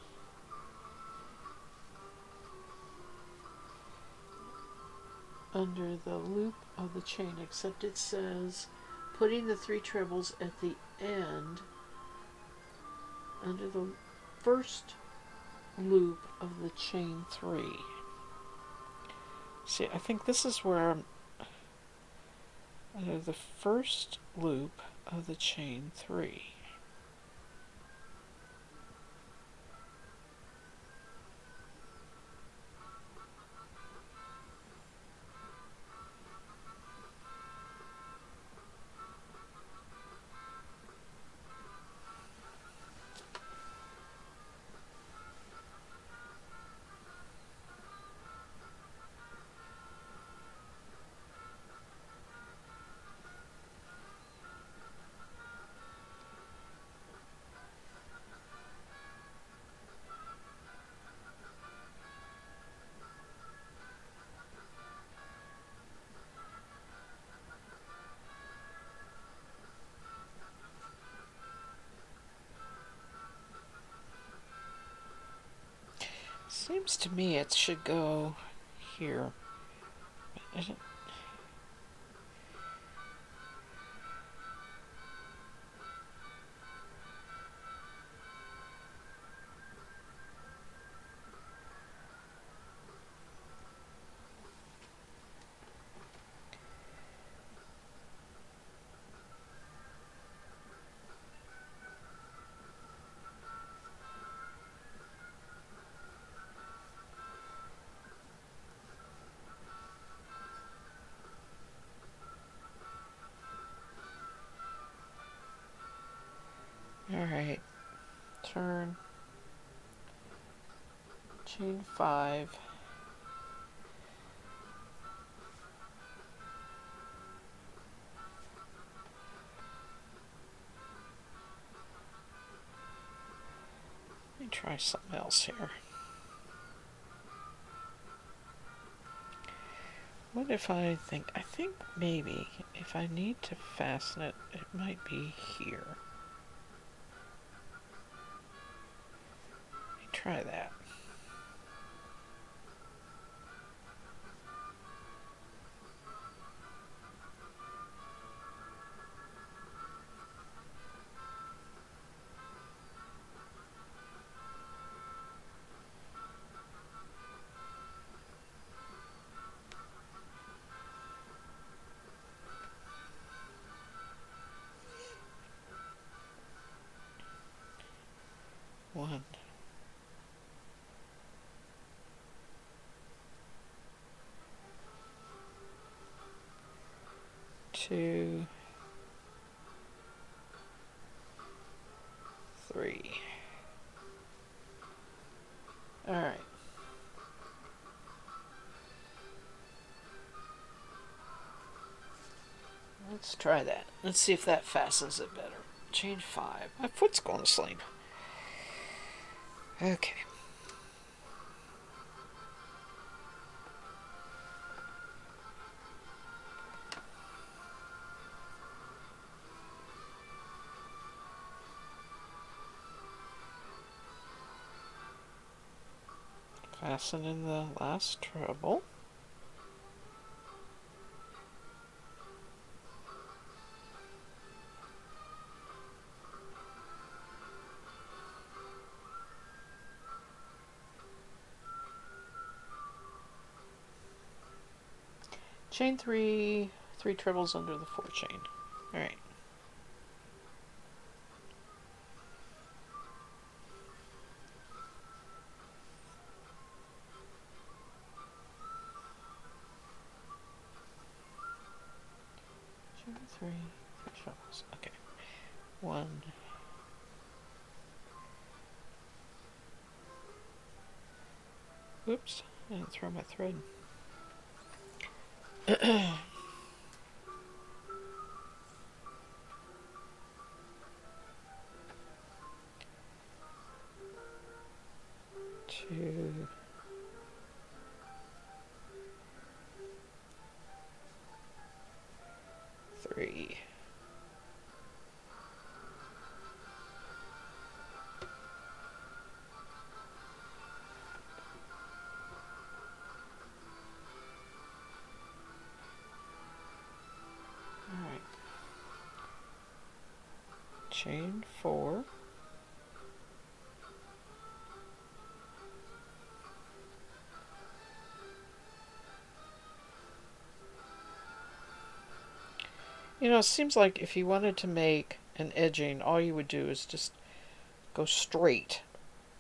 Under the loop of the chain, except it says putting the 3 trebles at the end under the first loop of the chain 3. See, I think this is where I'm under the first loop of the chain 3. Seems to me it should go here. Alright, turn, chain 5, let me try something else here. What if I think maybe if I need to fasten it, it might be here. Let me try that. One, 2, 3. All right. Let's try that. Let's see if that fastens it better. Chain 5. My foot's going to sleep. Okay. Fasten in the last treble. Chain 3, 3 trebles under the 4 chain. Alright. Chain 3, 3 trebles. Okay. 1. Oops, I didn't throw my thread. 2, 3. Alright. chain 4, you know, it seems like if you wanted to make an edging, all you would do is just go straight,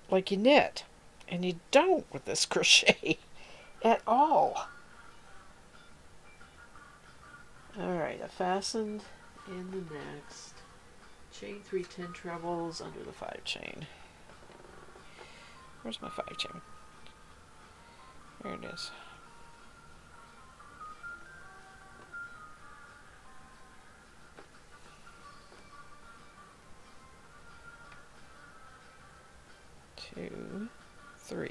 like you knit. And you don't with this crochet at all. Alright, I fastened in the next. Chain 3 10 trebles under the 5 chain. Where's my 5 chain? There it is. Two, 3.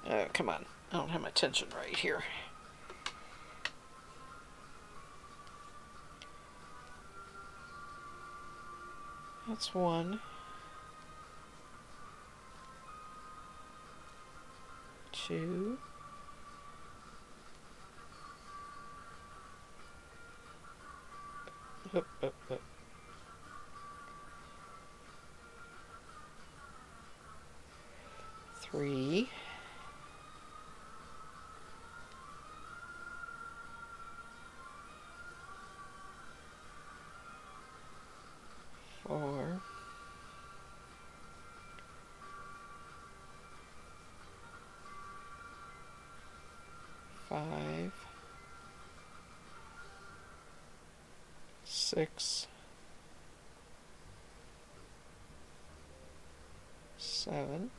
Oh, come on. I don't have my tension right here. That's 1. 2. Up, up, up. 3. 4. 5. 6. 7.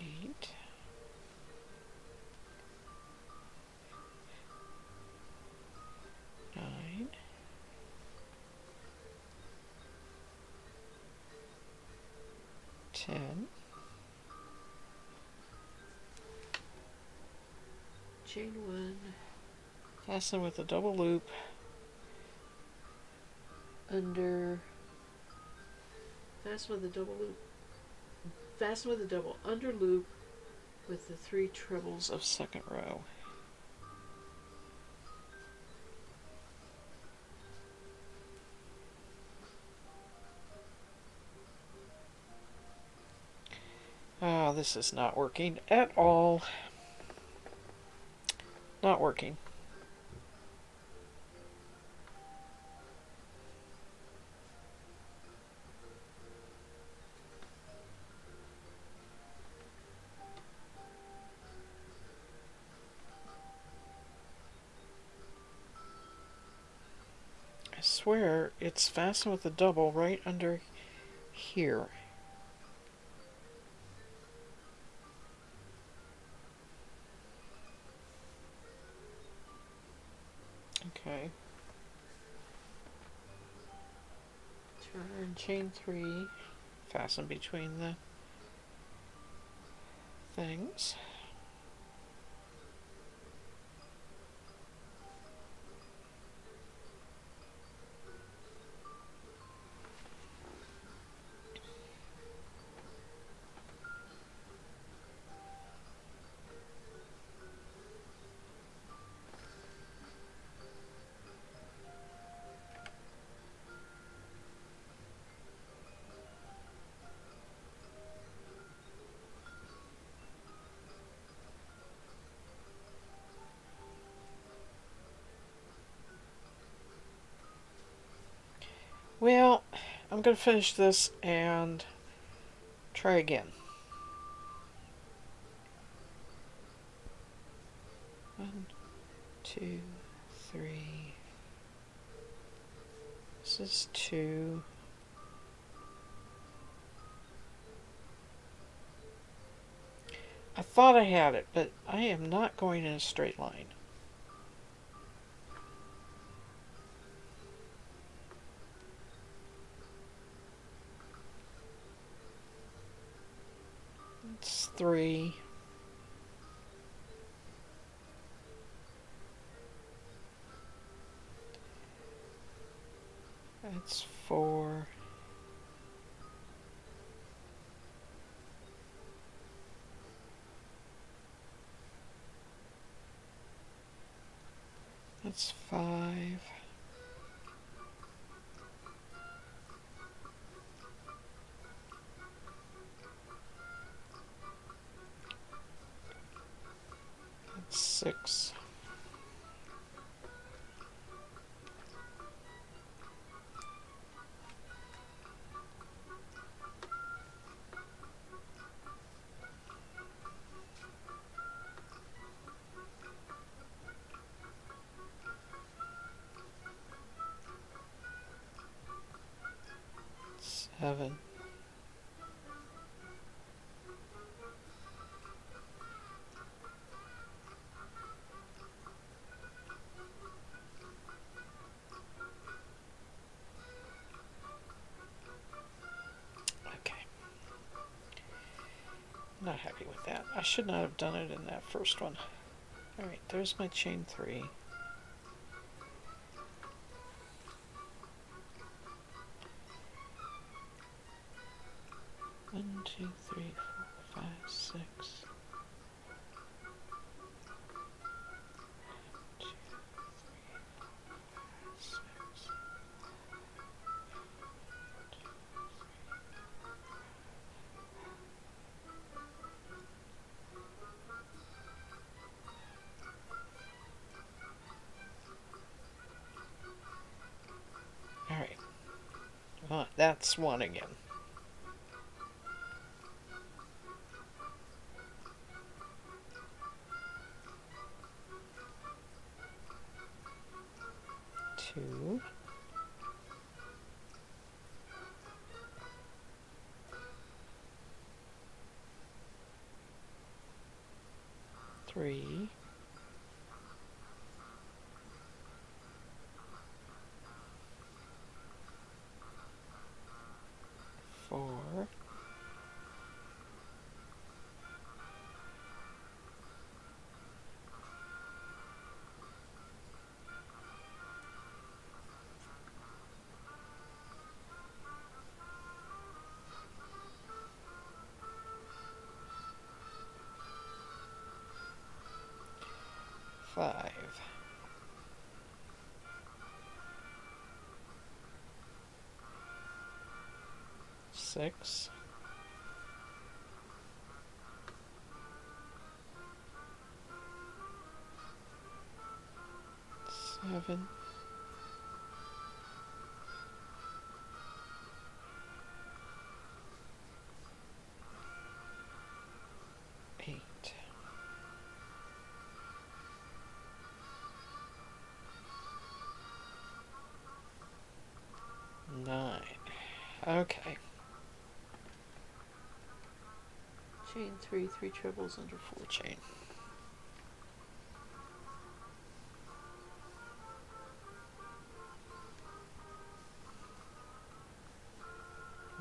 8. 9. 10. Chain 1. Fasten with a double loop under. Fasten with a double loop. Fasten with a double under loop with the 3 trebles of second row. Oh, this is not working at all. Not working. I swear it's fastened with a double right under here. Okay. Turn chain 3, fasten between the things. Well, I'm going to finish this and try again. 1, 2, 3. This is 2. I thought I had it, but I am not going in a straight line. It's 3. That's 4. That's 5. That's 6. Seven. Okay. Not happy with that. I should not have done it in that first one. Alright, there's my chain 3. One, two, three, 4, 5, 6. 2, 3, 4, 5, 6. Alright. That's 1 again. Two. 3. 4. 5. 6. 7. 8. 9. Okay. Chain 3, 3 trebles under 4 chain.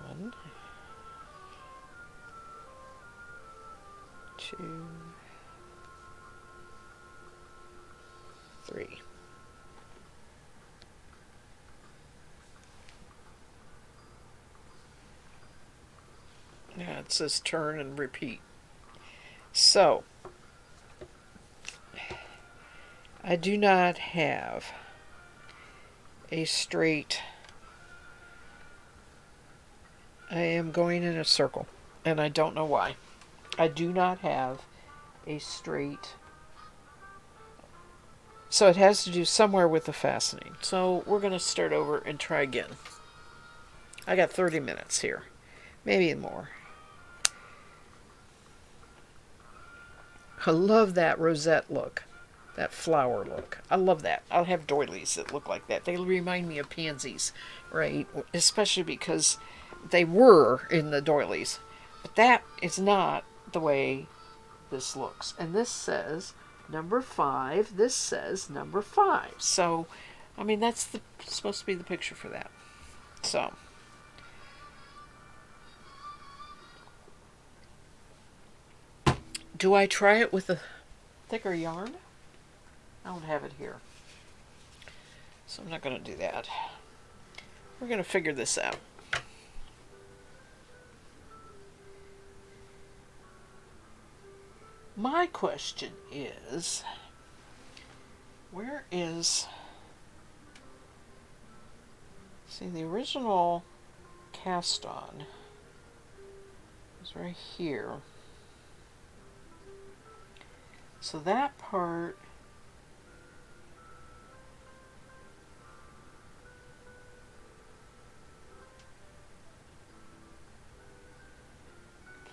1, 2, 3. Now it says turn and repeat. So, I do not have a straight. I am going in a circle, and I don't know why. I do not have a straight. So it has to do somewhere with the fastening. So we're going to start over and try again. I got 30 minutes here, maybe more. I love that rosette look, that flower look. I love that. I'll have doilies that look like that. They remind me of pansies, right? Especially because they were in the doilies. But that is not the way this looks. And this says number 5. This says number 5. So, I mean, that's supposed to be the picture for that. So, do I try it with a thicker yarn? I don't have it here, so I'm not going to do that. We're going to figure this out. My question is, where is... See, the original cast on is right here. So that part...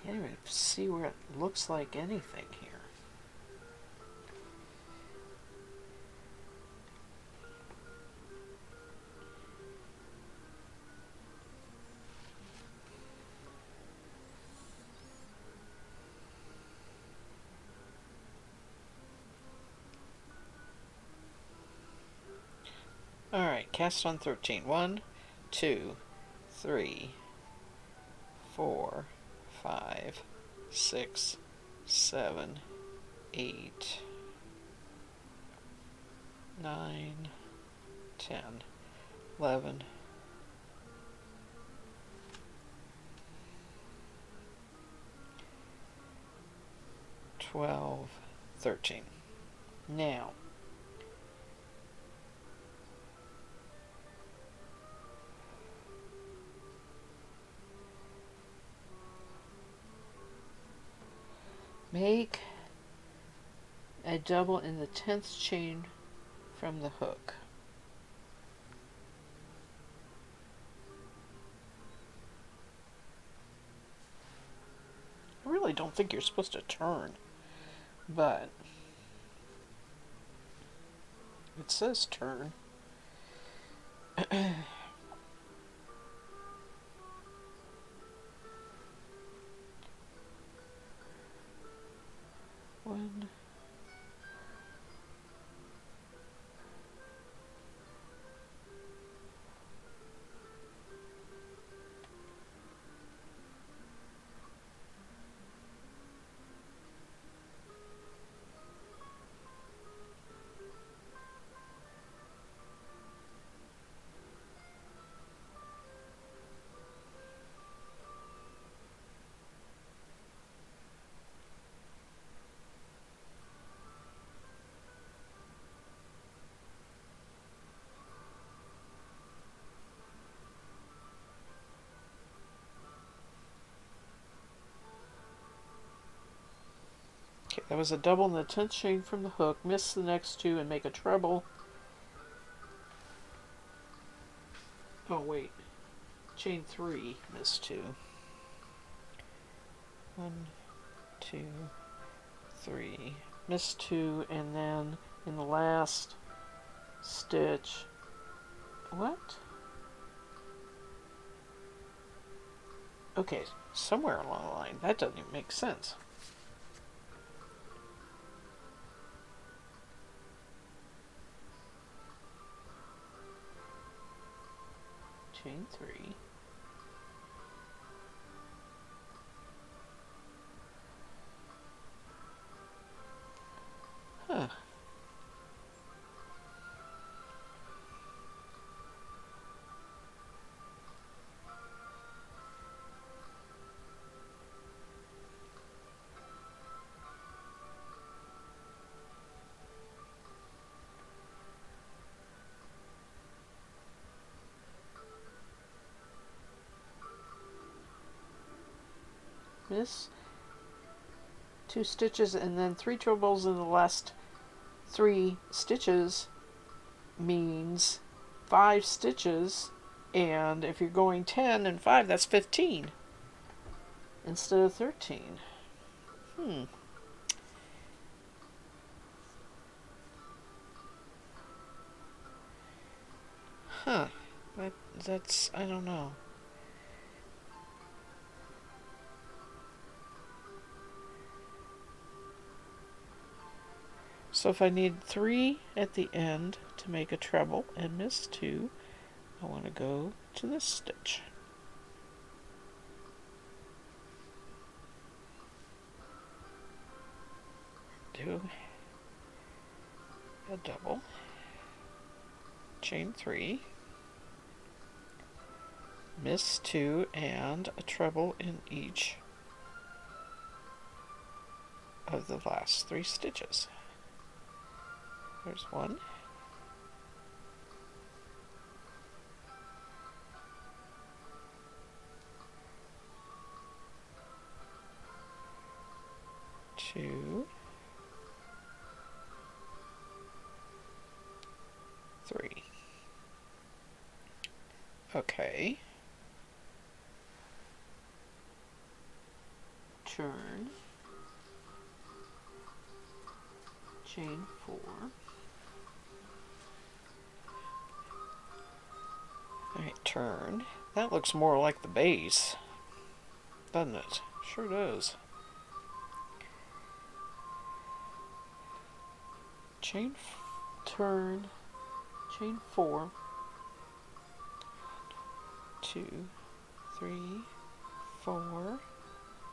Can't even see where it looks like anything here. Alright, cast on 13. 1, 2, 3, 4, 5, 6, 7, 8, 9, 10, 11, 12, 13. Now, make a double in the 10th chain from the hook. I really don't think you're supposed to turn, but it says turn. One, okay, that was a double in the 10th chain from the hook. Miss the next two and make a treble. Oh wait, chain 3, miss 2. 1, 2, 3, miss 2, and then in the last stitch, what? Okay, somewhere along the line, that doesn't even make sense. Chain 3. Huh. Miss 2 stitches and then 3 trebles in the last 3 stitches means 5 stitches, and if you're going 10 and 5, that's 15 instead of 13. Huh. That's, I don't know. So if I need 3 at the end to make a treble and miss 2, I want to go to this stitch. Do a double, chain 3, Miss 2 and a treble in each of the last 3 stitches. There's 1, 2, 3. Okay. Turn, chain 4. Alright, turn. That looks more like the base, doesn't it? Sure does. Turn, chain 4, 2, 3, 4,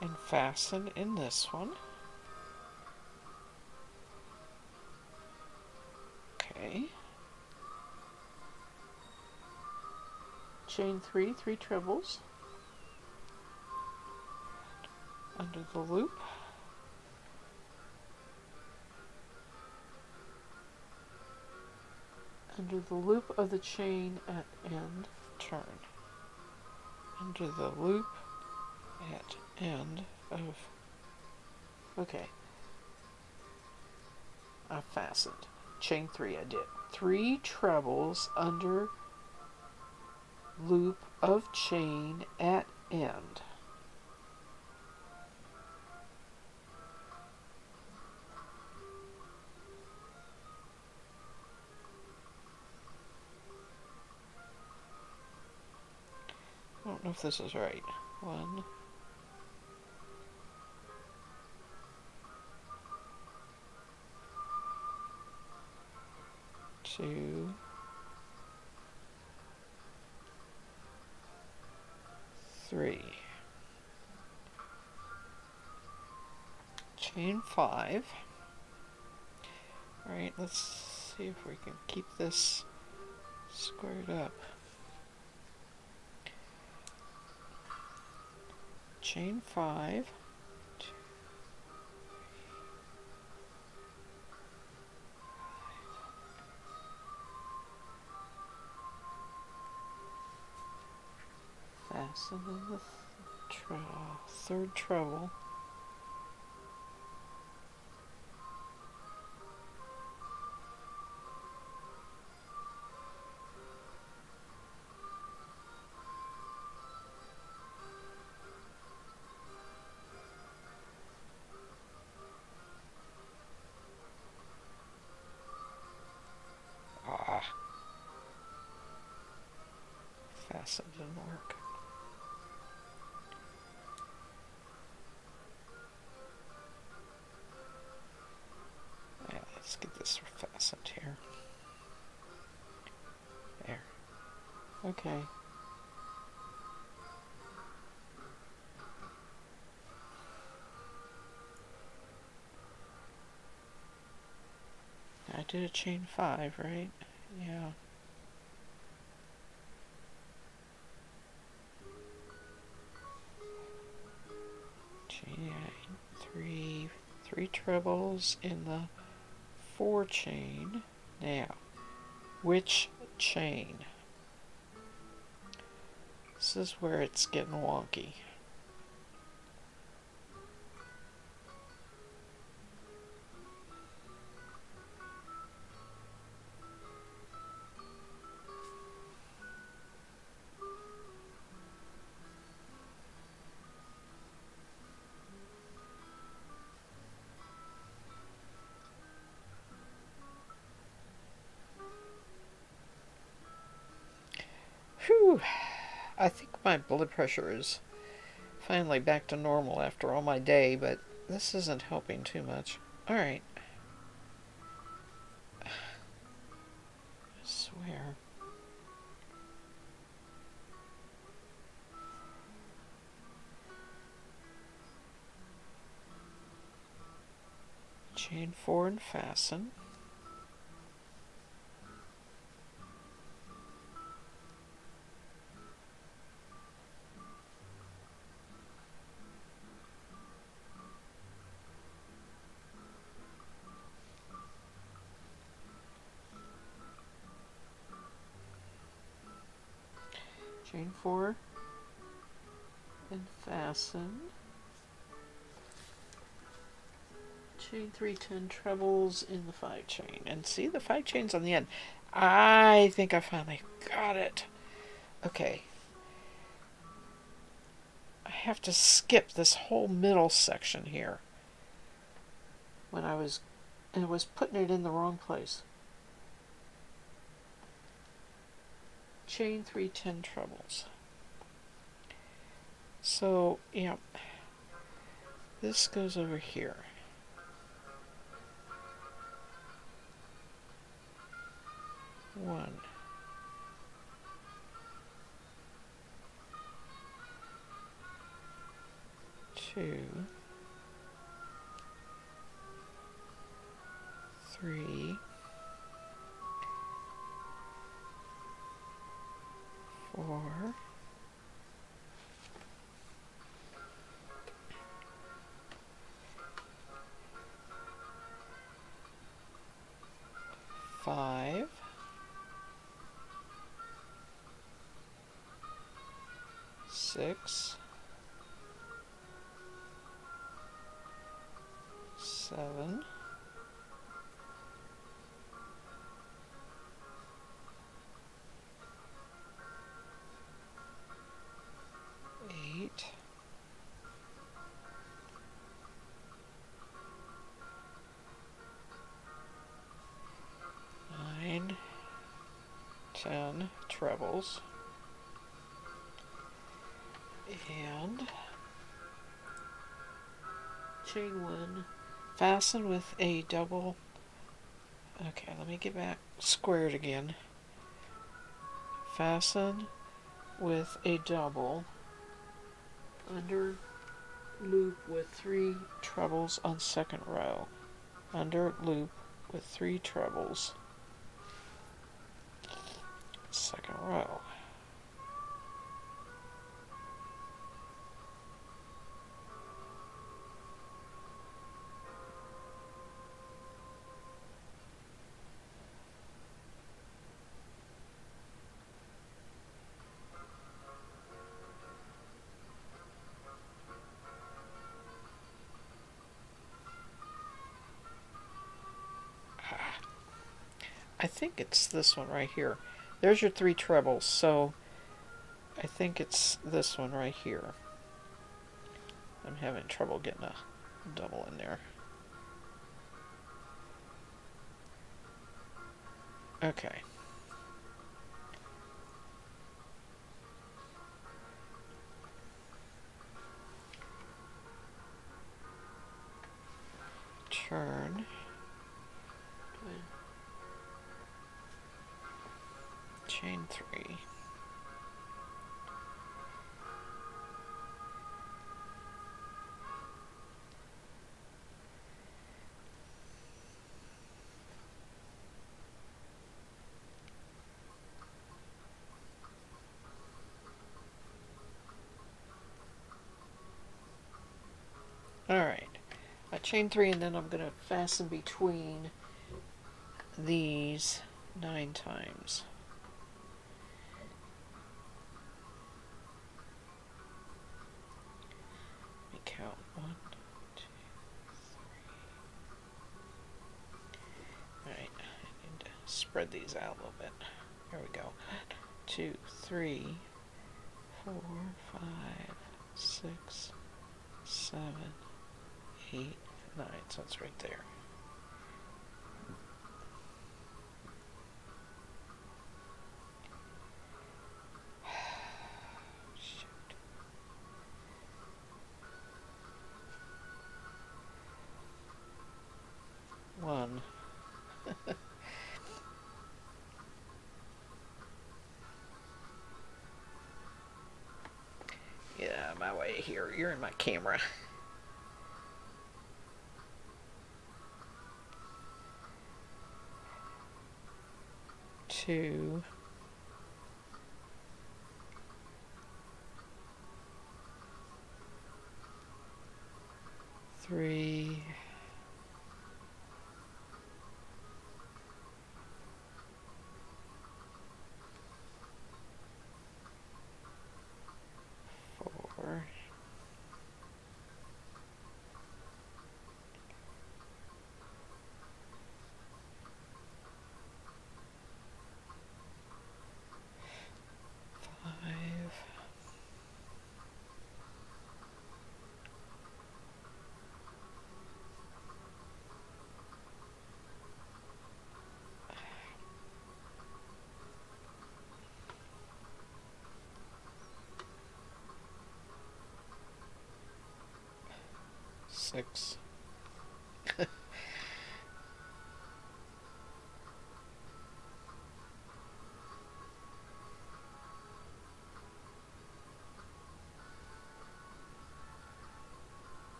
and fasten in this one. Okay. Chain 3, 3 trebles under the loop. Under the loop of the chain at end, turn. Under the loop at end of... Okay. I fastened. Chain 3 I did. 3 trebles under loop of chain at end. I don't know if this is right. 1, 2, 3. Chain 5. Alright, let's see if we can keep this squared up. Chain 5. 2, fasten in the third treble. Fasten didn't work. Yeah, let's get this fastened here. There. Okay. I did a chain 5, right? Yeah. Chain 3 trebles in the 4 chain. Now, which chain? This is where it's getting wonky. Whew. I think my blood pressure is finally back to normal after all my day, but this isn't helping too much. Alright. I swear. Chain 4 and fasten. chain 4 and fasten, chain 3 10 trebles in the 5 chain, and see the 5 chains on the end. I think I finally got it. Okay, I have to skip this whole middle section here when I was putting it in the wrong place. Chain 3 10 trebles. So yeah, this goes over here. 1, 2, 3, 4, 5, 6, 7, 8, 9, 10 trebles, and chain 1, fasten with a double. Okay, let me get back squared again. Fasten with a double under loop with 3 trebles on second row, under loop with 3 trebles second row. I think it's this one right here. There's your 3 trebles, so I think it's this one right here. I'm having trouble getting a double in there. Okay. Turn. Chain 3. Alright, I chain 3 and then I'm going to fasten between these 9 times. Let me count. 1, 2, 3. Alright, I need to spread these out a little bit. Here we go. 2, 3, 4, 5, 6, 7, 8, 9. So it's right there. Shoot. 1. Yeah, my way here. You're in my camera. 2, 3, 4, 6.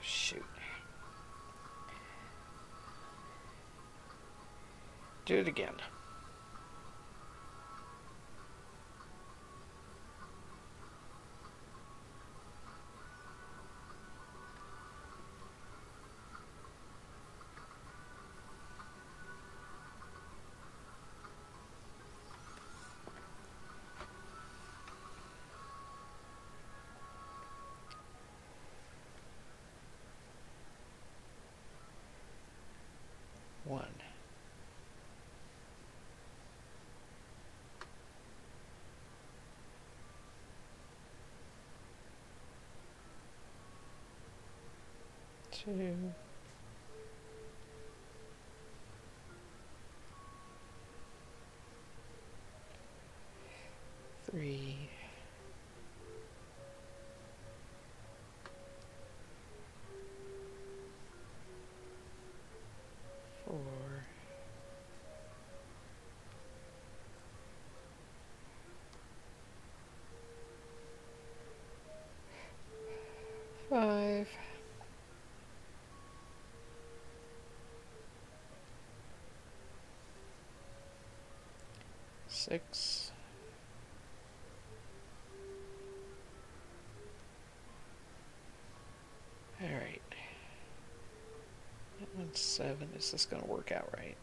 Shoot. Do it again. One. Two. 3. 4. 5. 6. All right. That one's 7. Is this going to work out right?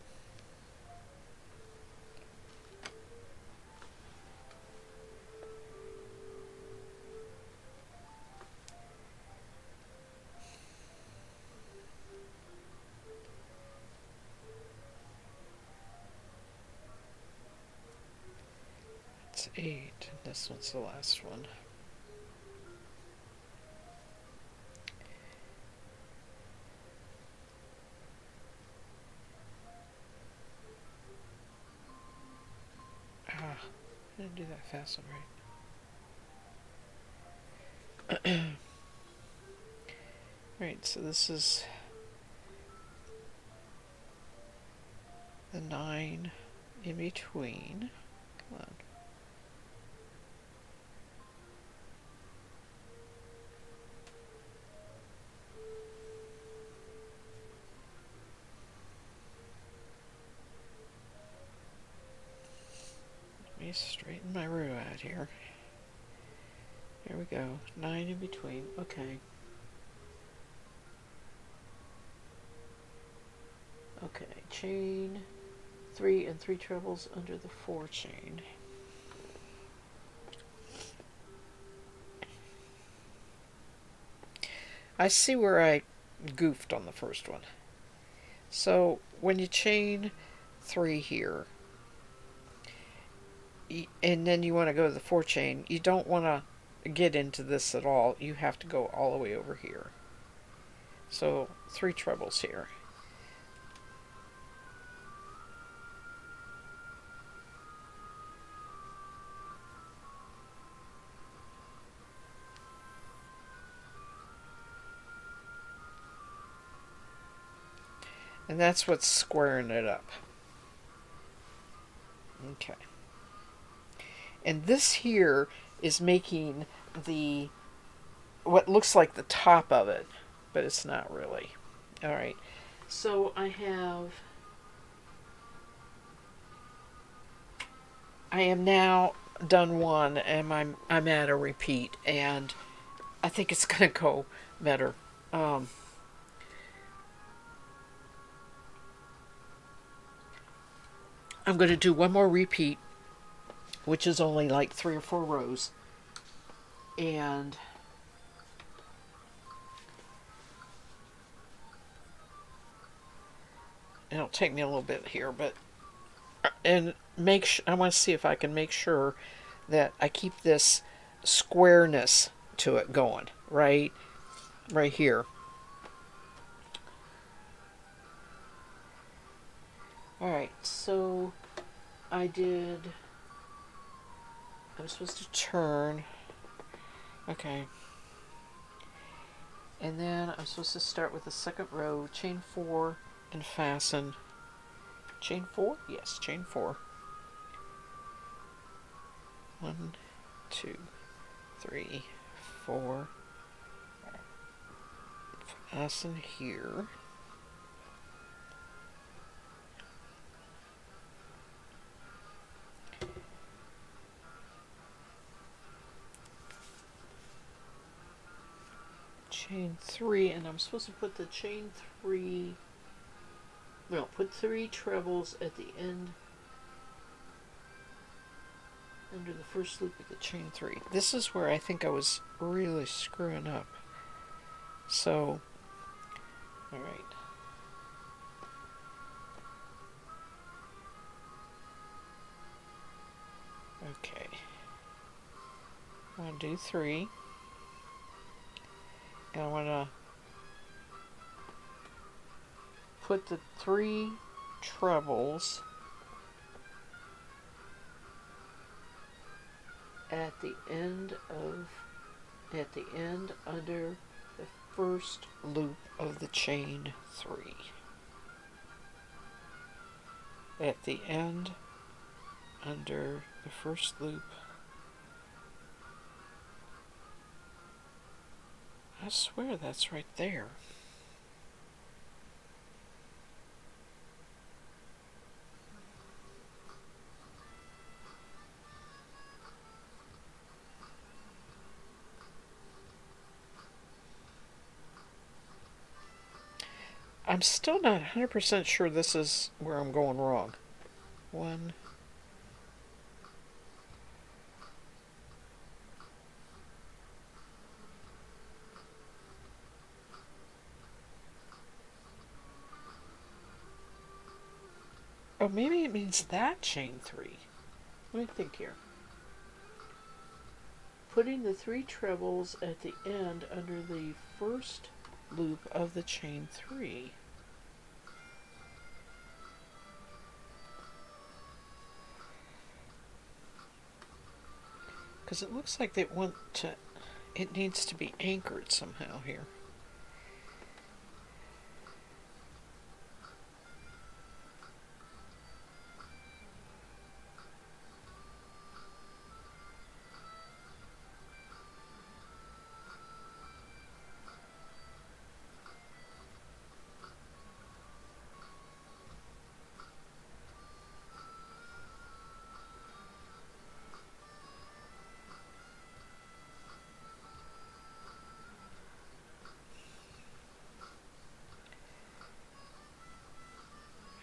It's 8. This one's the last one. I didn't do that fast and right. Right, so this is the 9 in between. Come on. Let me straighten my row out here. Here we go. 9 in between. Okay. Okay, chain 3 and 3 trebles under the 4 chain. I see where I goofed on the first one. So when you chain 3 here, and then you want to go to the 4 chain, you don't want to get into this at all. You have to go all the way over here. So 3 trebles here. And that's what's squaring it up. Okay. And this here is making the what looks like the top of it, but it's not really. All right. So I am now done one, and I'm at a repeat, and I think it's gonna go better. I'm going to do one more repeat, which is only like 3 or 4 rows. And it'll take me a little bit here, but I want to see if I can make sure that I keep this squareness to it going, right here. Alright, so I'm supposed to turn. Okay. And then I'm supposed to start with the second row, chain 4, and fasten. Chain 4? Yes, chain 4. 1, 2, 3, 4. Fasten here. Chain 3, and I'm supposed to put the chain 3, no, put 3 trebles at the end under the first loop of the chain 3. This is where I think I was really screwing up. So, alright. Okay. I want to do 3. And I want to put the 3 trebles at the end under the first loop of the chain 3. At the end under the first loop. I swear that's right there. I'm still not 100% sure this is where I'm going wrong. 1. Oh, maybe it means that chain 3. Let me think here. Putting the 3 trebles at the end under the first loop of the chain 3. Because it looks like it needs to be anchored somehow here.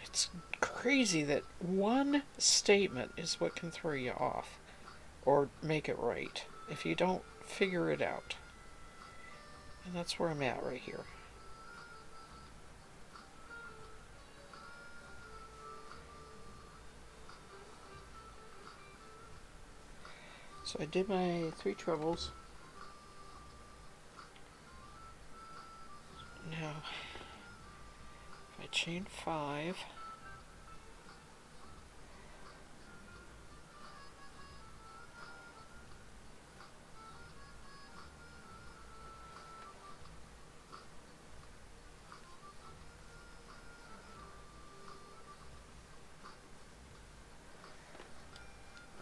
It's crazy that one statement is what can throw you off or make it right if you don't figure it out. And that's where I'm at right here. So I did my 3 trebles. Now, if I chain 5,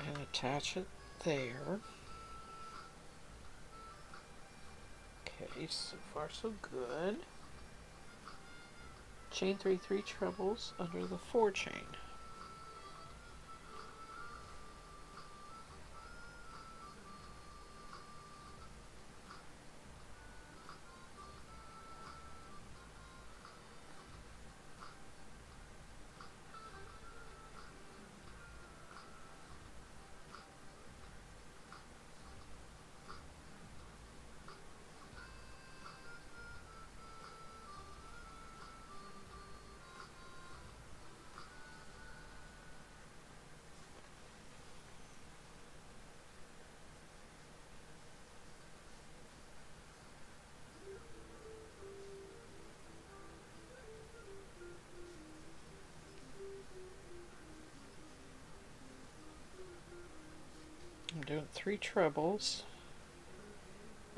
and attach it there. Okay, so far so good. Chain 3, 3 trebles under the 4 chain. I'm doing 3 trebles,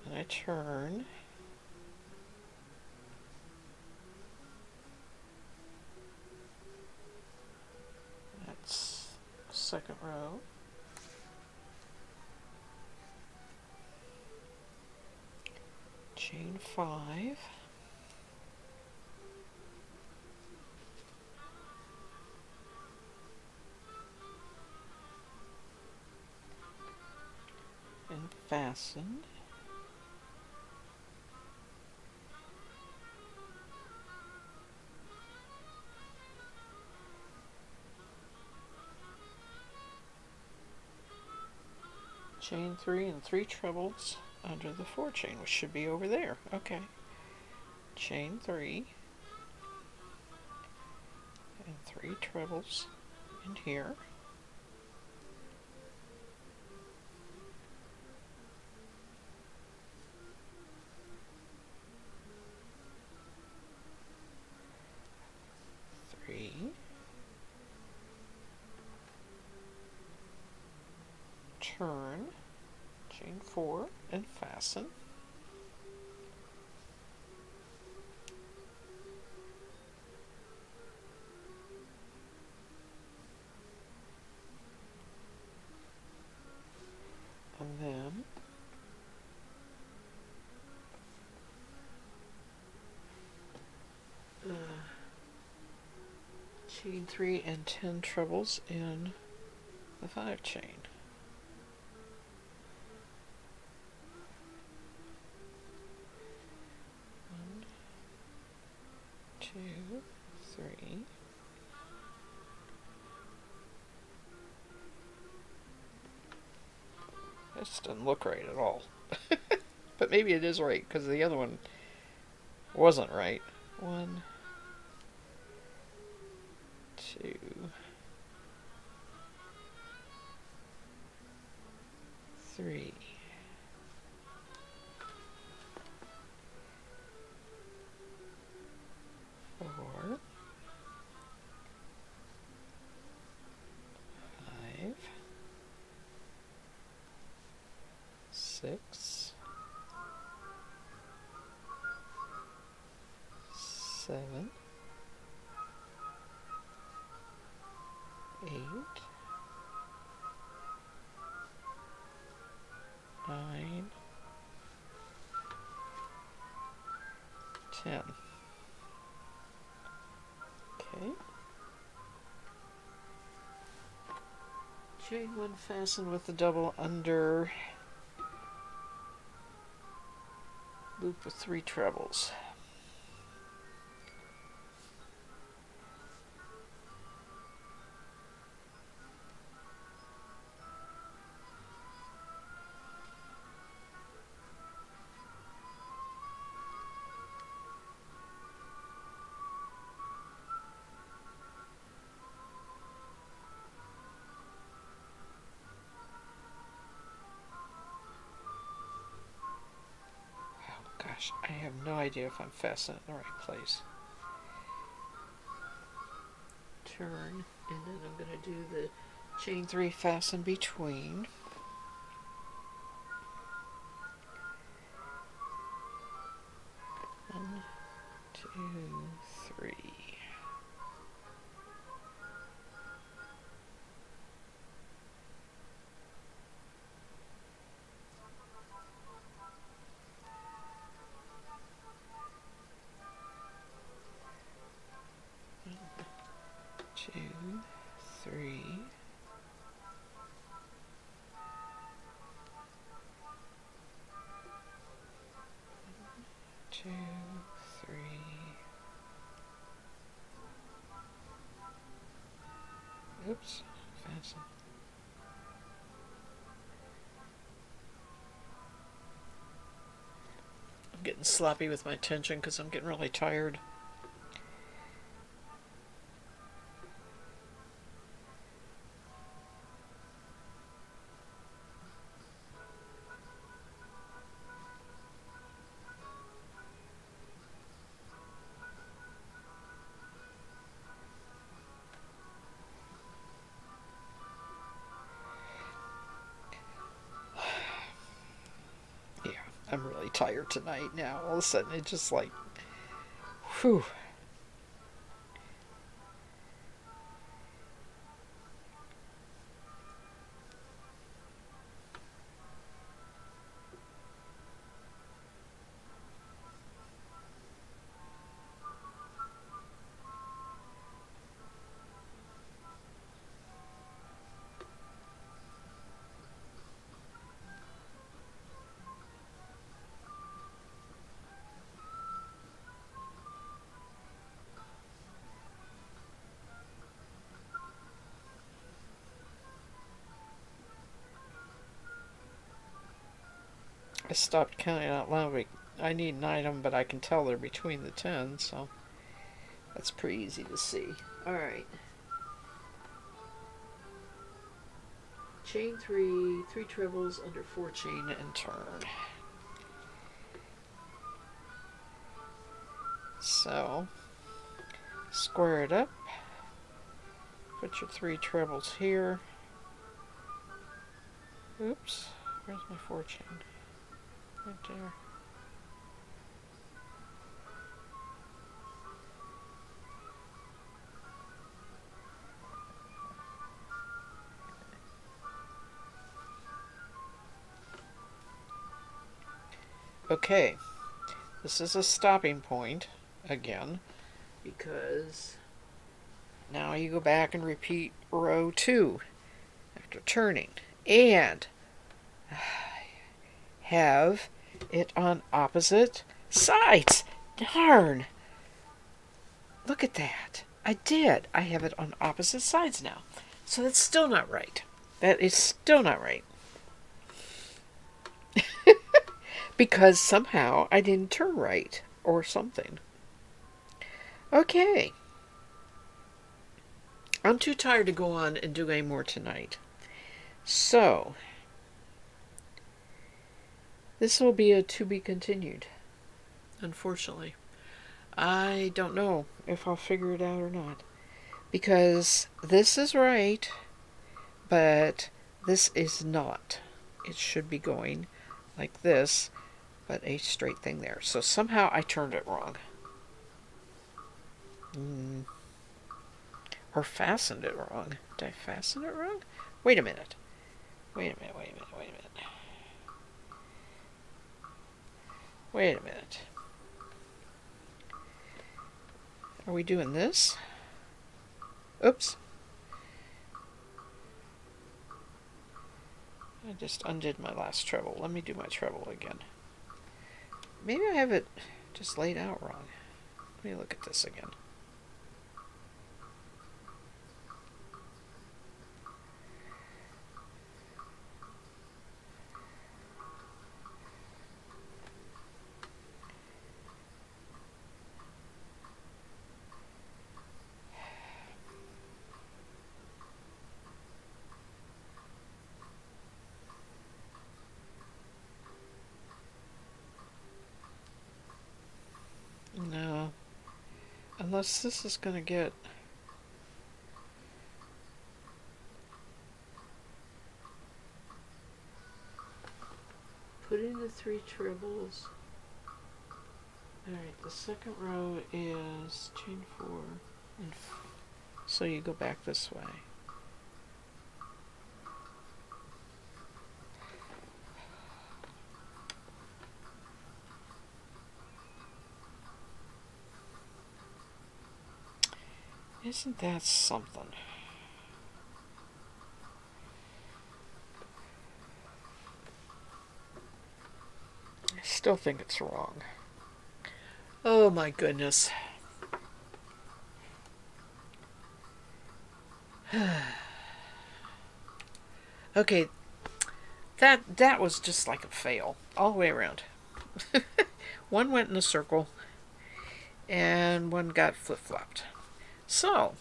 and I turn, second row. Chain 5. And fasten. Chain 3 and 3 trebles under the 4 chain, which should be over there. Okay. Chain 3 and 3 trebles in here. Turn, chain 4 and fasten. And then chain 3 and 10 trebles in the 5 chain. 1, 2, 3. This doesn't look right at all. But maybe it is right because the other one wasn't right. 1, 2, 3. 4, 5, 6, 7, 8, 9, 10. Okay. Chain 1 fasten with the double under loop with 3 trebles. Gosh, I have no idea if I'm fastening in the right place. Turn, and then I'm going to do the chain 3 fasten between. One, 2, 3. Two, 3. 2, 3. Oops, fasten. I'm getting sloppy with my tension because I'm getting really tired. I'm really tired tonight now. All of a sudden, it just like, whew. I stopped counting out loud. I need 9 of them, but I can tell they're between the 10, so that's pretty easy to see. Alright. Chain 3, 3 trebles under 4 chain and turn. So, square it up. Put your 3 trebles here. Oops, where's my 4 chain? Right there. Okay, this is a stopping point again, because now you go back and repeat row 2 after turning, and have it on opposite sides. Darn! Look at that. I did. I have it on opposite sides now. So that's still not right. That is still not right. Because somehow I didn't turn right or something. Okay. I'm too tired to go on and do any more tonight. So, this will be a to be continued, unfortunately. I don't know if I'll figure it out or not. Because this is right, but this is not. It should be going like this, but a straight thing there. So somehow I turned it wrong. Or fastened it wrong. Did I fasten it wrong? Wait a minute. Wait a minute. Are we doing this? Oops. I just undid my last treble. Let me do my treble again. Maybe I have it just laid out wrong. Let me look at this again. No. Unless this is going to get... Put in the 3 trebles. Alright, the second row is chain 4 and so you go back this way. Isn't that something? I still think it's wrong. Oh my goodness. Okay, that was just like a fail all the way around. One went in a circle and one got flip-flopped. So,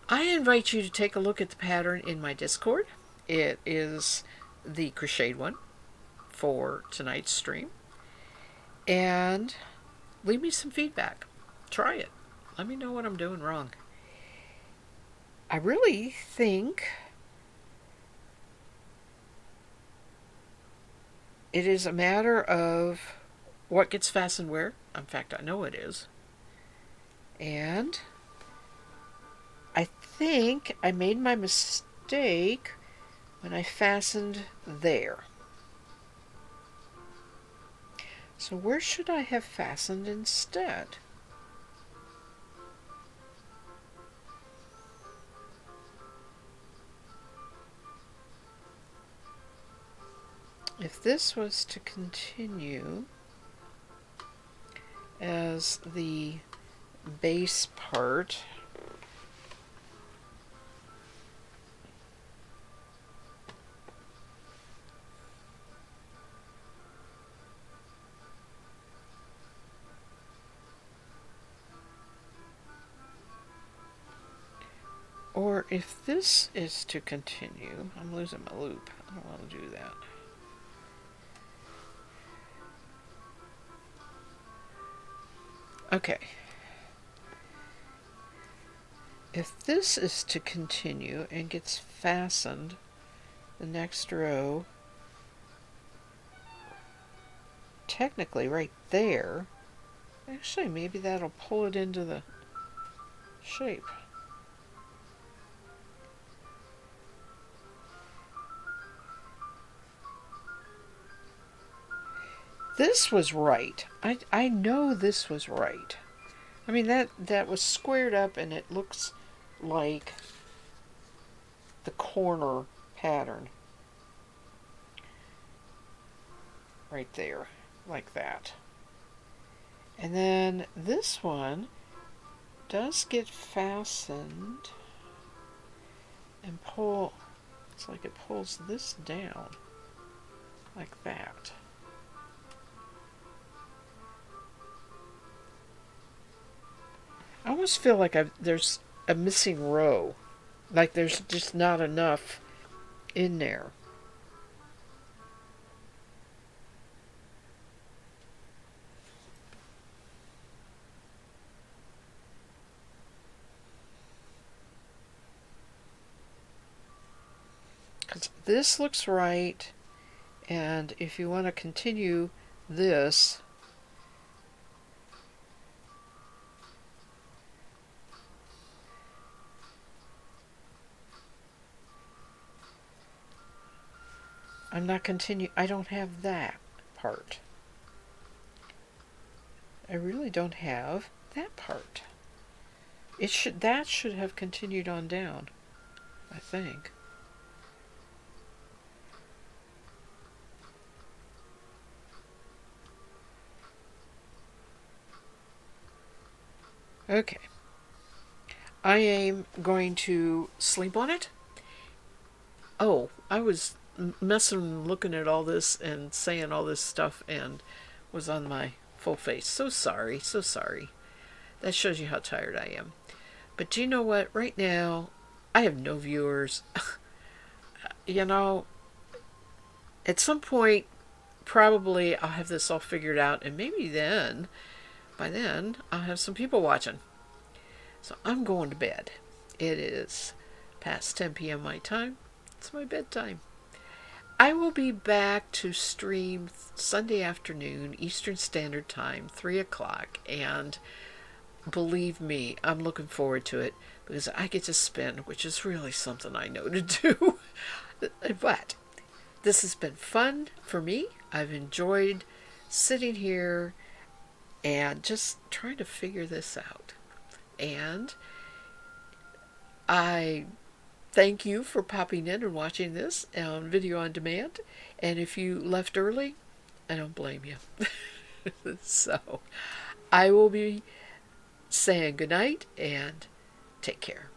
I invite you to take a look at the pattern in my Discord. It is the crocheted one for tonight's stream. And leave me some feedback. Try it. Let me know what I'm doing wrong. I really think it is a matter of what gets fastened where. In fact, I know it is. And I think I made my mistake when I fastened there. So where should I have fastened instead? If this was to continue as the base part, if this is to continue, I'm losing my loop. I don't want to do that. Okay. If this is to continue and gets fastened, the next row, technically right there, actually maybe that'll pull it into the shape. This was right. I know this was right. I mean, that was squared up and it looks like the corner pattern. Right there, like that. And then this one does get fastened and pull, it's like it pulls this down, like that. I almost feel like there's a missing row. Like there's just not enough in there. Because this looks right, and if you want to continue this, I'm not continue. I don't have that part. I really don't have that part. That should have continued on down, I think. Okay. I am going to sleep on it. Oh, I was messing, looking at all this and saying all this stuff and was on my full face. So sorry, so sorry. That shows you how tired I am. But do you know what? Right now, I have no viewers. You know, at some point, probably I'll have this all figured out, and maybe by then, I'll have some people watching. So I'm going to bed. It is past 10 p.m. my time. It's my bedtime. I will be back to stream Sunday afternoon, Eastern Standard Time, 3 o'clock, and believe me, I'm looking forward to it because I get to spin, which is really something I know to do. But this has been fun for me. I've enjoyed sitting here and just trying to figure this out. And I thank you for popping in and watching this on video on demand. And if you left early, I don't blame you. So I will be saying goodnight and take care.